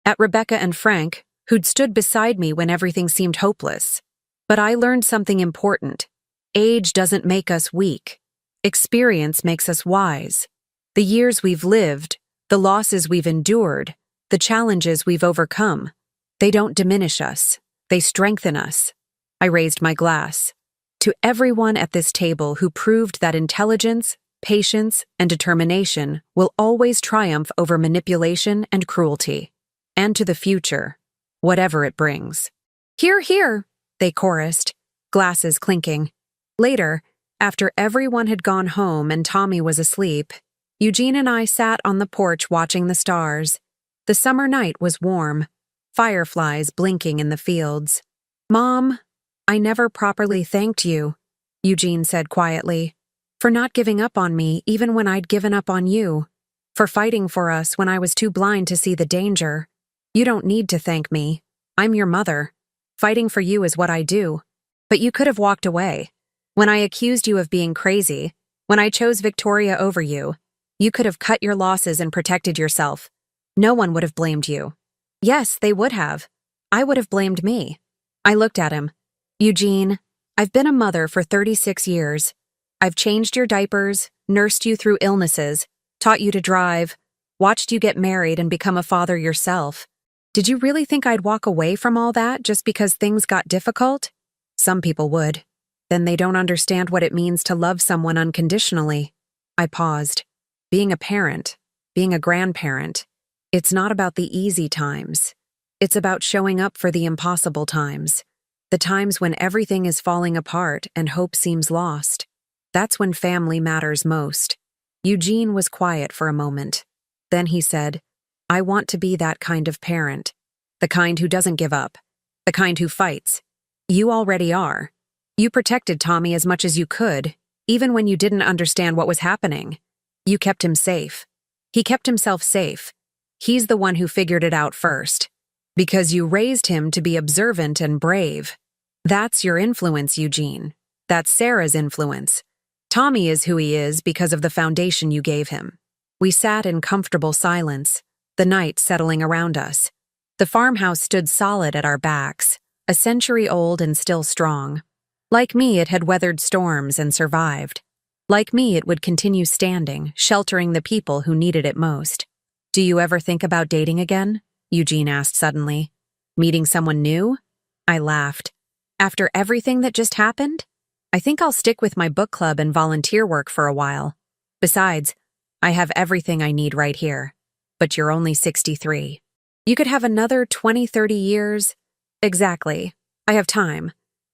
at Rebecca and Frank, who'd stood beside me when everything seemed hopeless. But I learned something important. Age doesn't make us weak. Experience makes us wise. The years we've lived, the losses we've endured, the challenges we've overcome, they don't diminish us. They strengthen us. I raised my glass. To everyone at this table who proved that intelligence, patience, and determination will always triumph over manipulation and cruelty. And to the future, whatever it brings. Hear, hear, they chorused, glasses clinking. Later, after everyone had gone home and Tommy was asleep, Eugene and I sat on the porch watching the stars. The summer night was warm, fireflies blinking in the fields. Mom, I never properly thanked you, Eugene said quietly, for not giving up on me even when I'd given up on you, for fighting for us when I was too blind to see the danger. You don't need to thank me. I'm your mother. Fighting for you is what I do. But you could have walked away. When I accused you of being crazy, when I chose Victoria over you, you could have cut your losses and protected yourself. No one would have blamed you. Yes, they would have. I would have blamed me. I looked at him. Eugene, I've been a mother for 36 years. I've changed your diapers, nursed you through illnesses, taught you to drive, watched you get married and become a father yourself. Did you really think I'd walk away from all that just because things got difficult? Some people would. Then they don't understand what it means to love someone unconditionally. I paused. Being a parent, being a grandparent, it's not about the easy times. It's about showing up for the impossible times. The times when everything is falling apart and hope seems lost. That's when family matters most. Eugene was quiet for a moment. Then he said, I want to be that kind of parent. The kind who doesn't give up. The kind who fights. You already are. You protected Tommy as much as you could, even when you didn't understand what was happening. You kept him safe. He kept himself safe. He's the one who figured it out first. Because you raised him to be observant and brave. That's your influence, Eugene. That's Sarah's influence. Tommy is who he is because of the foundation you gave him. We sat in comfortable silence, the night settling around us. The farmhouse stood solid at our backs, a century old and still strong. Like me, it had weathered storms and survived. Like me, it would continue standing, sheltering the people who needed it most. Do you ever think about dating again? Eugene asked suddenly. Meeting someone new? I laughed. After everything that just happened? I think I'll stick with my book club and volunteer work for a while. Besides, I have everything I need right here. But you're only 63. You could have another 20, 30 years. Exactly. I have time.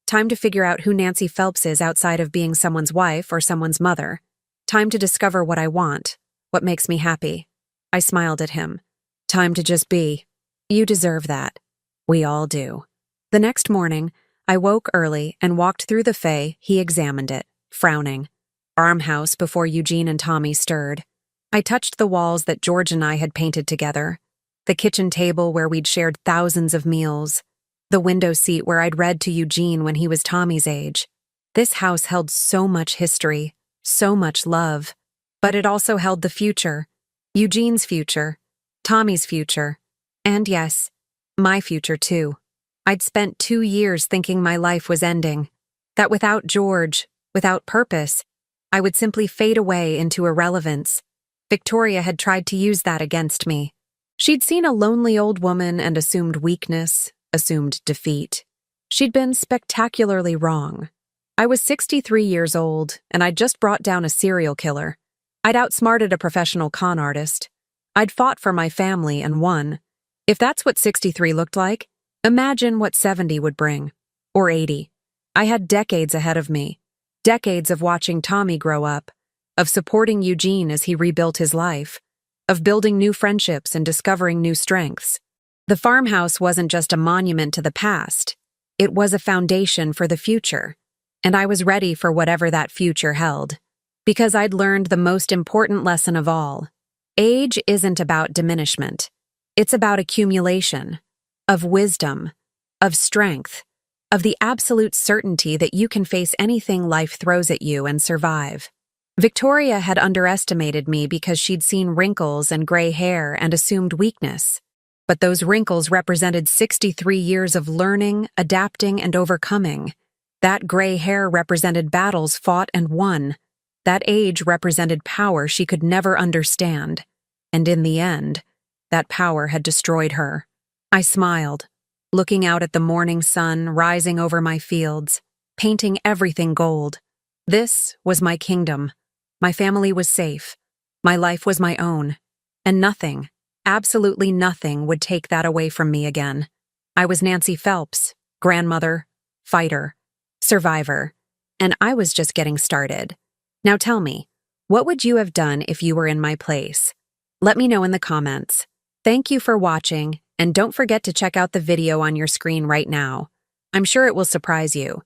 Time to figure out who Nancy Phelps is outside of being someone's wife or someone's mother. Time to discover what I want, what makes me happy. I smiled at him. Time to just be. You deserve that. We all do. The next morning, I woke early and walked through the Fae. He examined it, frowning. Farmhouse before Eugene and Tommy stirred. I touched the walls that George and I had painted together. The kitchen table where we'd shared thousands of meals. The window seat where I'd read to Eugene when he was Tommy's age. This house held so much history, so much love. But it also held the future. Eugene's future. Tommy's future. And yes, my future too. I'd spent 2 years thinking my life was ending. That without George, without purpose, I would simply fade away into irrelevance. Victoria had tried to use that against me. She'd seen a lonely old woman and assumed weakness, assumed defeat. She'd been spectacularly wrong. I was 63 years old, and I'd just brought down a serial killer. I'd outsmarted a professional con artist. I'd fought for my family and won. If that's what 63 looked like, imagine what 70 would bring. Or 80. I had decades ahead of me. Decades of watching Tommy grow up, of supporting Eugene as he rebuilt his life, of building new friendships and discovering new strengths. The farmhouse wasn't just a monument to the past. It was a foundation for the future. And I was ready for whatever that future held. Because I'd learned the most important lesson of all. Age isn't about diminishment. It's about accumulation. Of wisdom. Of strength. Of the absolute certainty that you can face anything life throws at you and survive. Victoria had underestimated me because she'd seen wrinkles and gray hair and assumed weakness. But those wrinkles represented 63 years of learning, adapting, and overcoming. That gray hair represented battles fought and won. That age represented power she could never understand. And in the end, that power had destroyed her. I smiled, looking out at the morning sun rising over my fields, painting everything gold. This was my kingdom. My family was safe. My life was my own. And nothing, absolutely nothing, would take that away from me again. I was Nancy Phelps, grandmother, fighter, survivor, and I was just getting started. Now tell me, what would you have done if you were in my place? Let me know in the comments. Thank you for watching, and don't forget to check out the video on your screen right now. I'm sure it will surprise you.